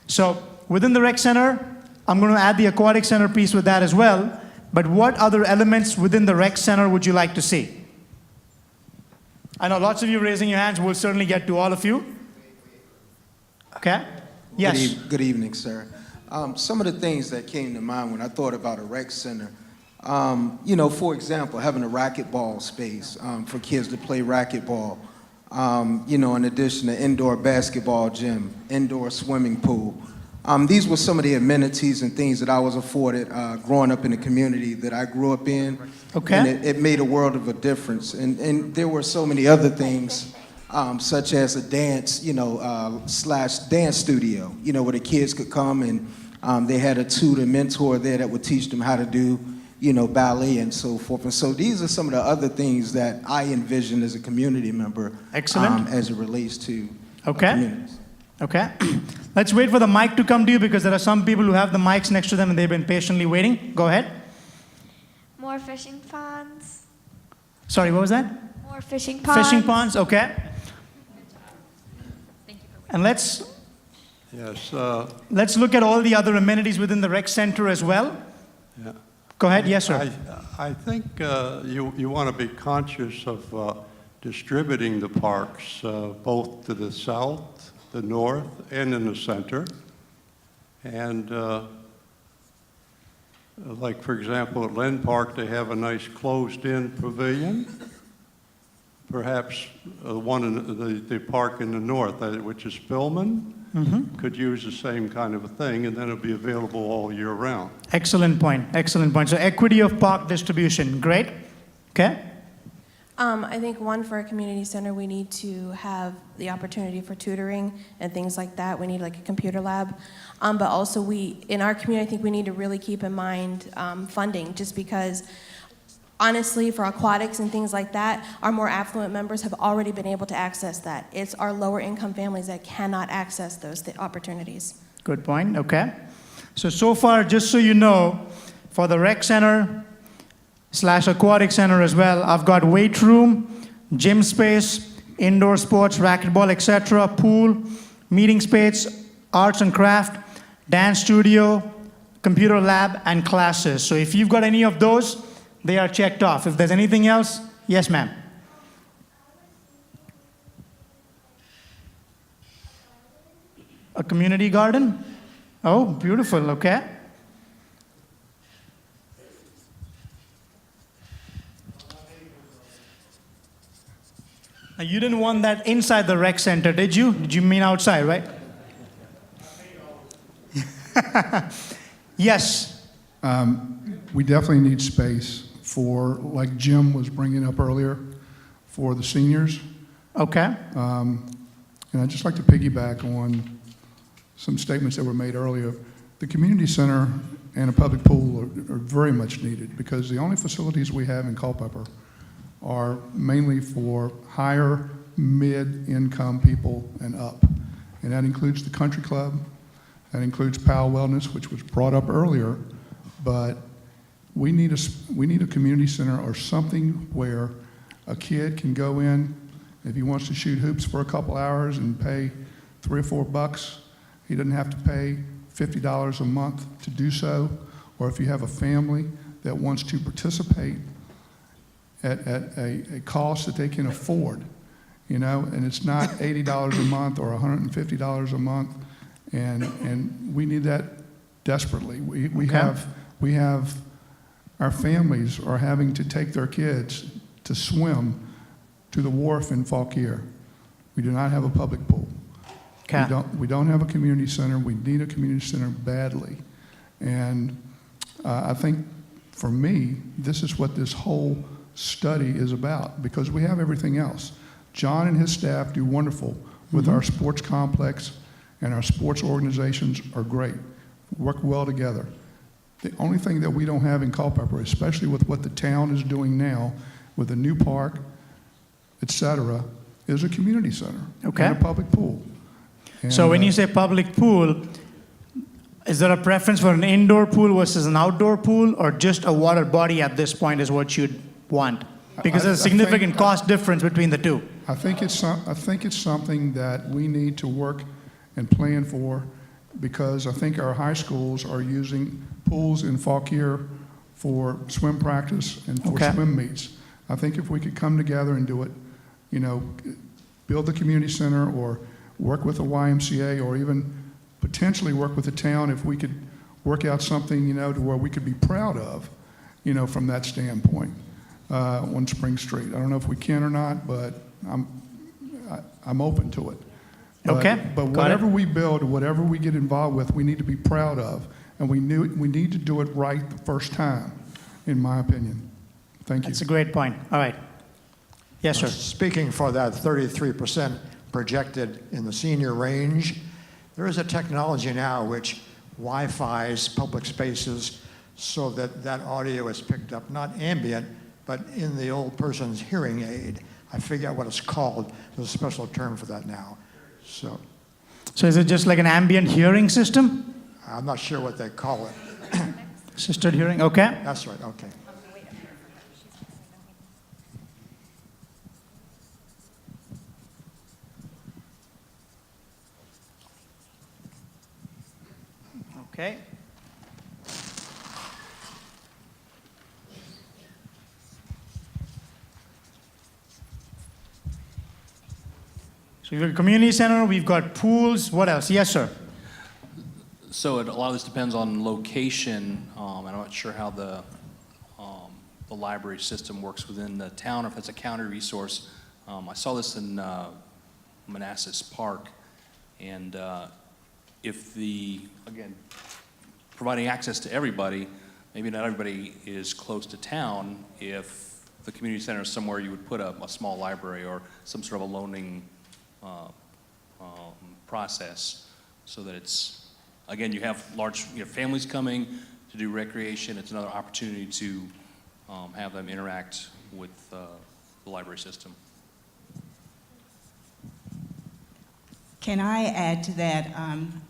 So within the rec center, I'm going to add the aquatic center piece with that as well, but what other elements within the rec center would you like to see? I know lots of you raising your hands. We'll certainly get to all of you. Okay? Yes. Good evening, sir. Some of the things that came to mind when I thought about a rec center, you know, for example, having a racquetball space for kids to play racquetball. You know, in addition to indoor basketball gym, indoor swimming pool. These were some of the amenities and things that I was afforded growing up in the community that I grew up in. Okay. And it made a world of a difference. And there were so many other things, such as a dance, you know, slash dance studio, you know, where the kids could come and they had a tutor, mentor there that would teach them how to do, you know, ballet and so forth. And so these are some of the other things that I envision as a community member. Excellent. As it relates to Okay. communities. Okay. Let's wait for the mic to come to you, because there are some people who have the mics next to them and they've been patiently waiting. Go ahead. More fishing ponds. Sorry, what was that? More fishing ponds. Fishing ponds, okay. And let's Yes, look at all the other amenities within the rec center as well. Yeah. Go ahead, yes, sir. I think you want to be conscious of distributing the parks both to the south, the north, and in the center. And like, for example, at Lynn Park, they have a nice closed-in pavilion. Perhaps one in the park in the north, which is Spillman, could use the same kind of a thing, and then it'll be available all year round. Excellent point, excellent point. So equity of park distribution, great. Okay. I think one, for a community center, we need to have the opportunity for tutoring and things like that. We need like a computer lab. But also in our community, I think we need to really keep in mind funding, just because honestly, for aquatics and things like that, our more affluent members have already been able to access that. It's our lower income families that cannot access those opportunities. Good point, okay. So far, just so you know, for the rec center / aquatic center as well, I've got weight room, gym space, indoor sports, racquetball, etc., pool, meeting space, arts and craft, dance studio, computer lab, and classes. So if you've got any of those, they are checked off. If there's anything else, yes, ma'am. A community garden? Oh, beautiful, okay. Now, you didn't want that inside the rec center, did you? Did you mean outside, right? Yes. We definitely need space for, like Jim was bringing up earlier, for the seniors. Okay. And I'd just like to piggyback on some statements that were made earlier. The community center and a public pool are very much needed, because the only facilities we have in Culpeper are mainly for higher mid-income people and up. And that includes the country club, that includes PAL Wellness, which was brought up earlier, but we need a community center or something where a kid can go in, if he wants to shoot hoops for a couple hours and pay $3 or $4, he doesn't have to pay $50 a month to do so. Or if you have a family that wants to participate at a cost that they can afford, you know, and it's not $80 a month or $150 a month, and we need that desperately. We have our families are having to take their kids to swim to the wharf in Fauquier. We do not have a public pool. Okay. We don't have a community center. We need a community center badly. And I think, for me, this is what this whole study is about, because we have everything else. John and his staff do wonderful with our sports complex, and our sports organizations are great, work well together. The only thing that we don't have in Culpeper, especially with what the town is doing now, with a new park, et cetera, is a community center Okay. and a public pool. So And, when you say public pool, is there a preference for an indoor pool versus an outdoor pool, or just a water body at this point is what you'd want? Because there's a significant cost difference between the two. I think it's something that we need to work and plan for, because I think our high schools are using pools in Fauquier for swim practice and for Okay. swim meets. I think if we could come together and do it, you know, build the community center or work with the YMCA, or even potentially work with the town, if we could work out something, you know, to where we could be proud of, you know, from that standpoint, on Spring Street. I don't know if we can or not, but I'm open to it. Okay, But got whatever it. we build, whatever we get involved with, we need to be proud of, and we need to do it right the first time, in my opinion. Thank you. That's a great point. All right. Yes, sir. Speaking for that 33% projected in the senior range, there is a technology now which Wi-Fi's public spaces so that that audio is picked up, not ambient, but in the old person's hearing aid. I forget what it's called. There's a special term for that now. So is it just like an ambient hearing system? I'm not sure what they call it. Assisted hearing, okay. That's right, okay. Okay. So we've got a community center, we've got pools, what else? Yes, sir. So a lot of this depends on location, and I'm not sure how the library system works within the town, or if it's a county resource. I saw this in Manassas Park, and if again, providing access to everybody, maybe not everybody is close to town. If the community center is somewhere, you would put a small library or some sort of a loaning process, so that it's, again, you have families coming to do recreation. It's another opportunity to have them interact with the library system. Can I add to that?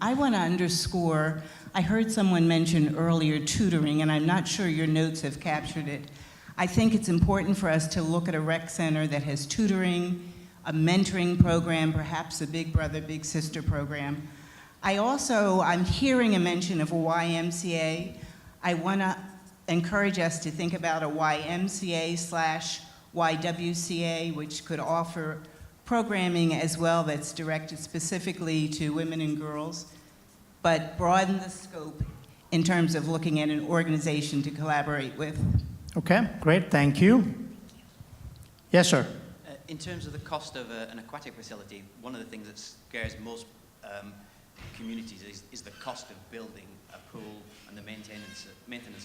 I want to underscore, I heard someone mention earlier tutoring, and I'm not sure your notes have captured it. I think it's important for us to look at a rec center that has tutoring, a mentoring program, perhaps a big brother, big sister program. I'm hearing a mention of a YMCA. I want to encourage us to think about a YMCA/YWCA, which could offer programming as well that's directed specifically to women and girls, but broaden the scope in terms of looking at an organization to collaborate with. Okay, great, thank you. Yes, sir. In terms of the cost of an aquatic facility, one of the things that scares most communities is the cost of building a pool and the maintenance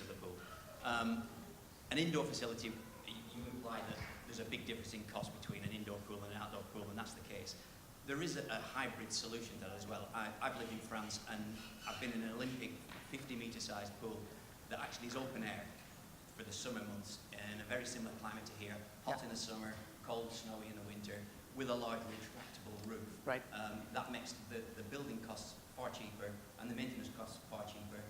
of the pool. An indoor facility, you imply that there's a big difference in cost between an indoor pool and an outdoor pool, and that's the case. There is a hybrid solution to that as well. I've lived in France, and I've been in an Olympic 50-meter sized pool that actually is open air for the summer months in a very similar climate to here, hot in the summer, cold, snowy in the winter, with a large retractable roof. Right. That makes the building costs far cheaper and the maintenance costs far cheaper.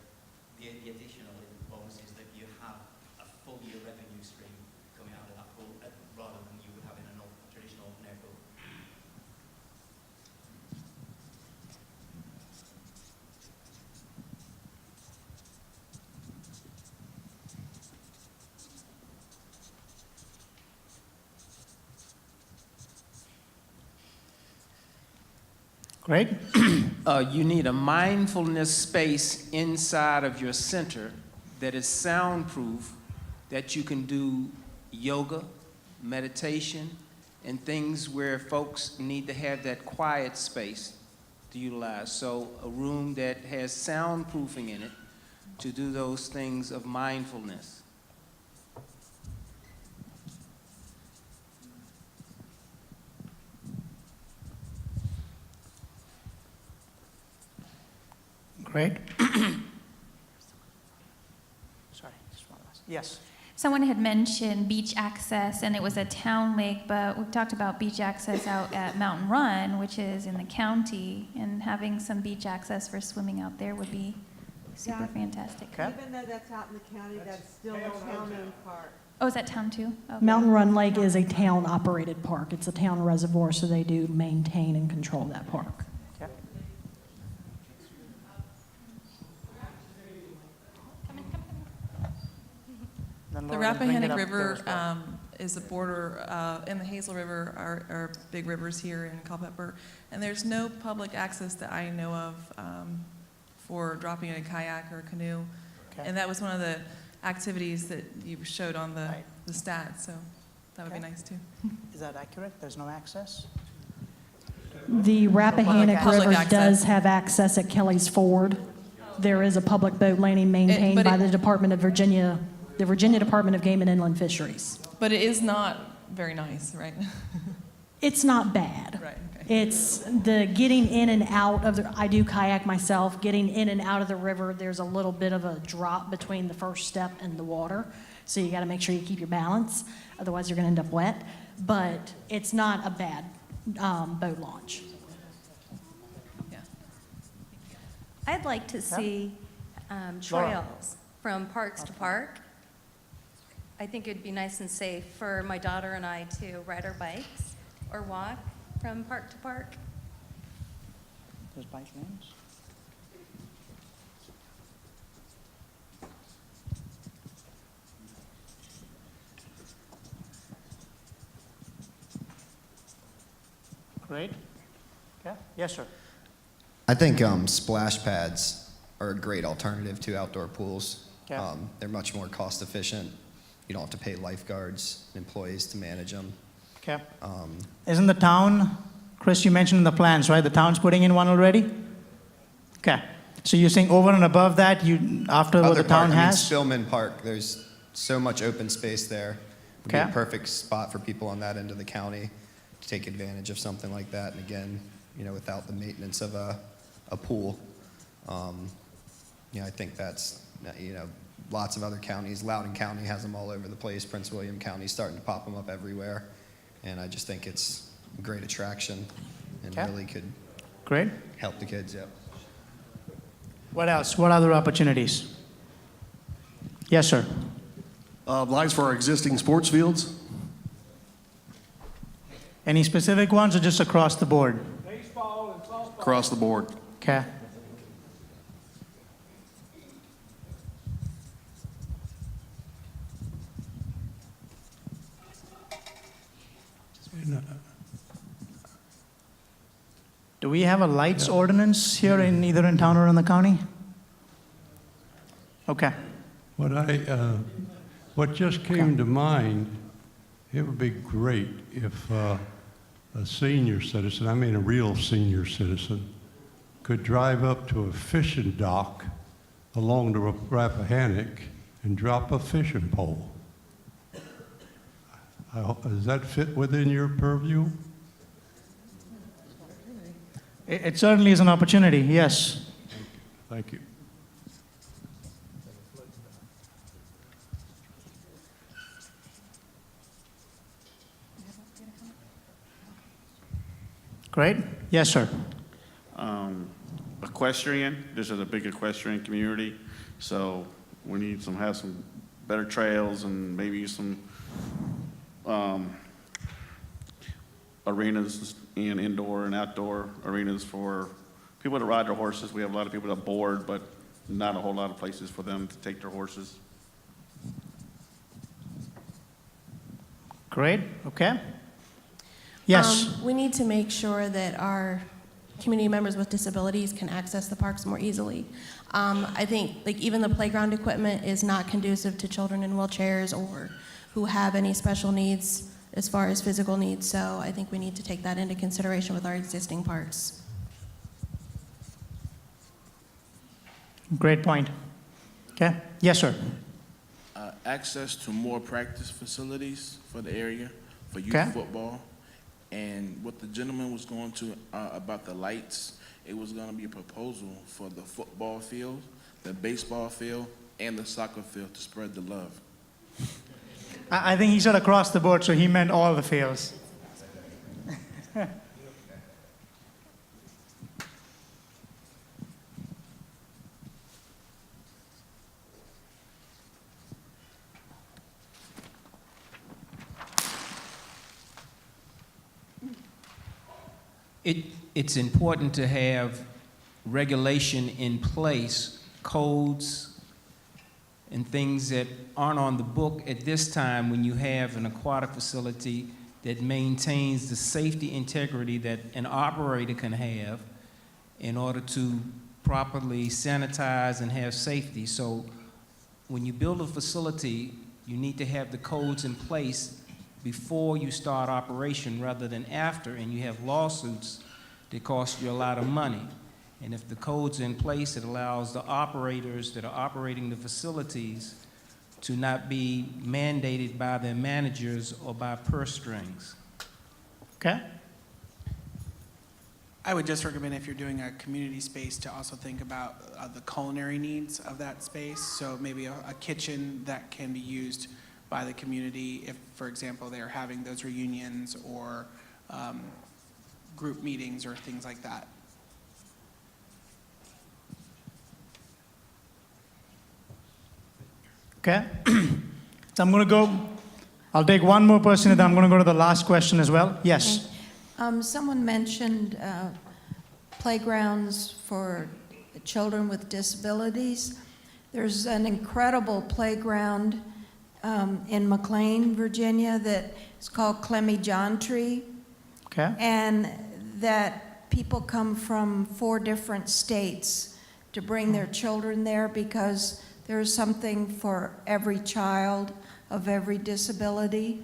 The additional bonus is that you have a full year revenue stream coming out of that pool rather than you would have in a traditional open air pool. Great. You need a mindfulness space inside of your center that is soundproof, that you can do yoga, meditation, and things where folks need to have that quiet space to utilize. So a room that has soundproofing in it to do those things of mindfulness. Great. Sorry, just one last. Yes. Someone had mentioned beach access, and it was a town lake, but we've talked about beach access out at Mountain Run, which is in the county, and having some beach access for swimming out there would be super fantastic. Even though that's out in the county, that's still a town-owned park. Oh, is that town too? Okay. Mountain Run Lake is a town-operated park. It's a town reservoir, so they do maintain and control that park. The Rappahannock River is the border, and the Hazel River are big rivers here in Culpeper. And there's no public access that I know of for dropping a kayak or a canoe. Okay. And that was one of the activities that you showed on the stats, so that would be nice too. Is that accurate? There's no access? The Rappahannock Public River access. does have access at Kelly's Ford. There is a public boat landing maintained but by it- the Department of Virginia, the Virginia Department of Game and Inland Fisheries. But it is not very nice, right? It's not bad. Right, It's the getting in and out of the, I do kayak myself, getting in and out of the river, there's a little bit of a drop between the first step and the water. So you gotta make sure you keep your balance, otherwise you're gonna end up wet. But it's not a bad boat launch. I'd like to see trails from parks to park. I think it'd be nice and safe for my daughter and I to ride our bikes or walk from park to park. Those bike lanes? Great. Okay. Yes, sir. I think splash pads are a great alternative to outdoor pools. Okay. They're much more cost efficient. You don't have to pay lifeguards, employees to manage them. Okay. Isn't the town, Chris, you mentioned in the plans, right? The town's putting in one already? Okay. So you're saying over and above that, after what the town has? Spillman Park, there's so much open space there. It'd be a Okay. perfect spot for people on that end of the county to take advantage of something like that. And again, without the maintenance of a pool. I think that's, lots of other counties. Loudoun County has them all over the place. Prince William County's starting to pop them up everywhere. And I just think it's a great attraction and Okay. really could Great. help the kids, yep. What else? What other opportunities? Yes, sir. Lines for our existing sports fields. Any specific ones or just across the board? Across the board. Okay. Do we have a lights ordinance here in either in town or in the county? Okay. What just came to mind, it would be great if a senior citizen, I mean a real senior citizen, could drive up to a fishing dock along the Rappahannock and drop a fishing pole. Does that fit within your purview? It certainly is an opportunity, yes. Thank you. Great. Yes, sir. Equestrian, this is a big equestrian community, so we need have some better trails and maybe some arenas and indoor and outdoor arenas for people to ride their horses. We have a lot of people that board, but not a whole lot of places for them to take their horses. Great. Okay. Yes. We need to make sure that our community members with disabilities can access the parks more easily. I think even the playground equipment is not conducive to children in wheelchairs or who have any special needs as far as physical needs. So I think we need to take that into consideration with our existing parks. Great point. Okay, yes, sir. Access to more practice facilities for the area, for youth Okay. football. And what the gentleman was going to, about the lights, it was gonna be a proposal for the football field, the baseball field, and the soccer field to spread the love. I think he said across the board, so he meant all the fields. It's important to have regulation in place, codes, and things that aren't on the book at this time when you have an aquatic facility that maintains the safety integrity that an operator can have in order to properly sanitize and have safety. So when you build a facility, you need to have the codes in place before you start operation rather than after, and you have lawsuits that cost you a lot of money. And if the code's in place, it allows the operators that are operating the facilities to not be mandated by their managers or by purse strings. Okay. I would just recommend if you're doing a community space to also think about the culinary needs of that space. So maybe a kitchen that can be used by the community if, for example, they're having those reunions or group meetings or things like that. Okay. So I'm going to go, I'll take one more person and then I'm going to go to the last question as well. Yes. Someone mentioned playgrounds for children with disabilities. There's an incredible playground in McLean, Virginia, that is called Clemmy John Tree. Okay. And that people come from 4 different states to bring their children there because there's something for every child of every disability.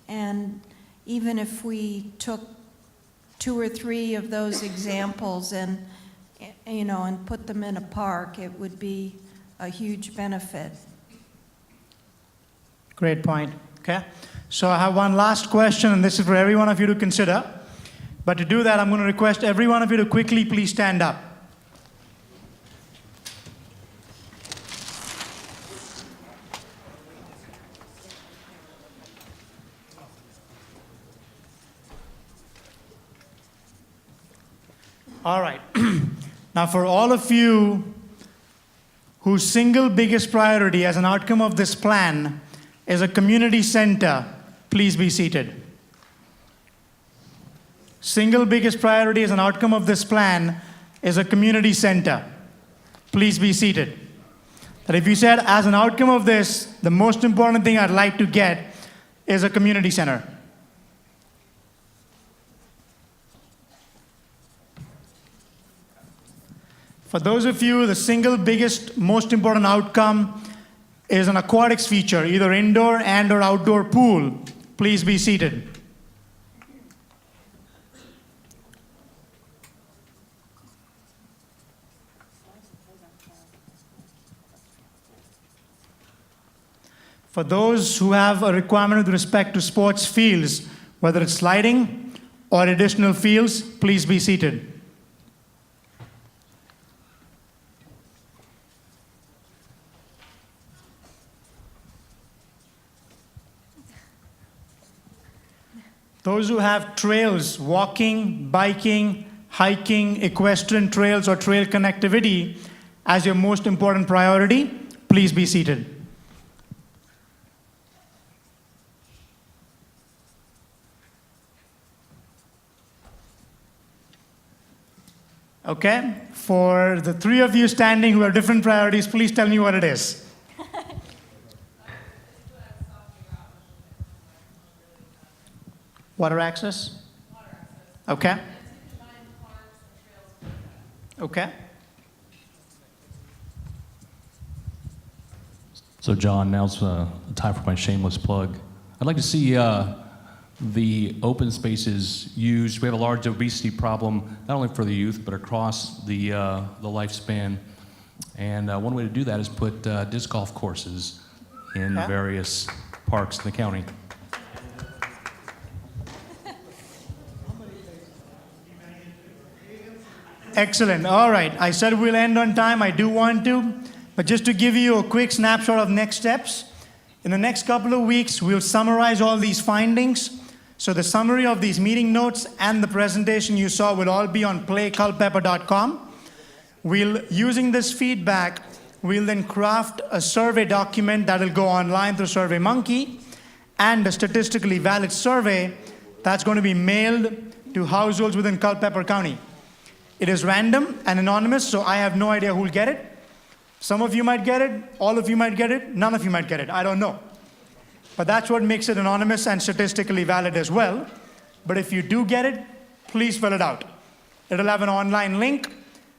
And even if we took 2 or 3 of those examples and, you know, and put them in a park, it would be a huge benefit. Great point. Okay. So I have one last question, and this is for every one of you to consider. But to do that, I'm going to request every one of you to quickly please stand up. All right. Now, for all of you whose single biggest priority as an outcome of this plan is a community center, please be seated. Single biggest priority as an outcome of this plan is a community center. Please be seated. That if you said, as an outcome of this, the most important thing I'd like to get is a community center. For those of you, the single biggest, most important outcome is an aquatics feature, either indoor and or outdoor pool. Please be seated. For those who have a requirement with respect to sports fields, whether it's sliding or additional fields, please be seated. Those who have trails, walking, biking, hiking, equestrian trails, or trail connectivity as your most important priority, please be seated. Okay, for the 3 of you standing who have different priorities, please tell me what it is. Water access? Okay. Okay. So John, now's the time for my shameless plug. I'd like to see the open spaces used. We have a large obesity problem, not only for the youth, but across the lifespan. And one way to do that is put disc golf courses in various parks in the county. Excellent. All right. I said we'll end on time. I do want to. But just to give you a quick snapshot of next steps, in the next couple of weeks, we'll summarize all these findings. So the summary of these meeting notes and the presentation you saw will all be on PlayCulpeper.com. Using this feedback, we'll then craft a survey document that will go online through SurveyMonkey and a statistically valid survey that's going to be mailed to households within Culpeper County. It is random and anonymous, so I have no idea who will get it. Some of you might get it, all of you might get it, none of you might get it, I don't know. But that's what makes it anonymous and statistically valid as well. But if you do get it, please fill it out. It'll have an online link.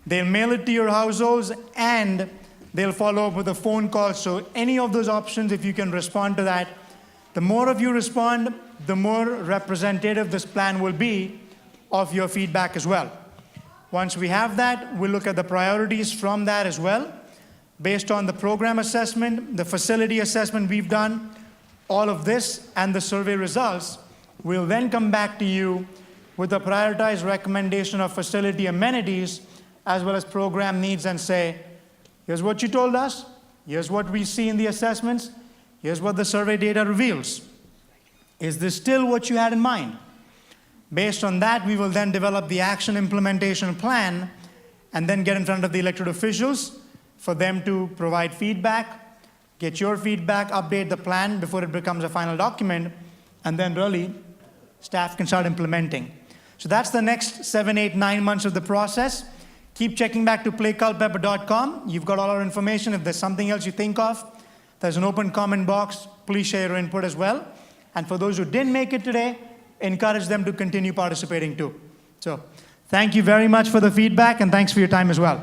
They'll mail it to your households, and they'll follow up with a phone call. So any of those options, if you can respond to that, the more of you respond, the more representative this plan will be of your feedback as well. Once we have that, we'll look at the priorities from that as well. Based on the program assessment, the facility assessment we've done, all of this and the survey results, we'll then come back to you with a prioritized recommendation of facility amenities as well as program needs and say, here's what you told us, here's what we see in the assessments, here's what the survey data reveals. Is this still what you had in mind? Based on that, we will then develop the action implementation plan and then get in front of the elected officials for them to provide feedback, get your feedback, update the plan before it becomes a final document, and then really staff can start implementing. So that's the next 7, 8, 9 months of the process. Keep checking back to playculpeper.com. You've got all our information. If there's something else you think of, there's an open comment box. Please share your input as well. And for those who didn't make it today, encourage them to continue participating too. So thank you very much for the feedback, and thanks for your time as well.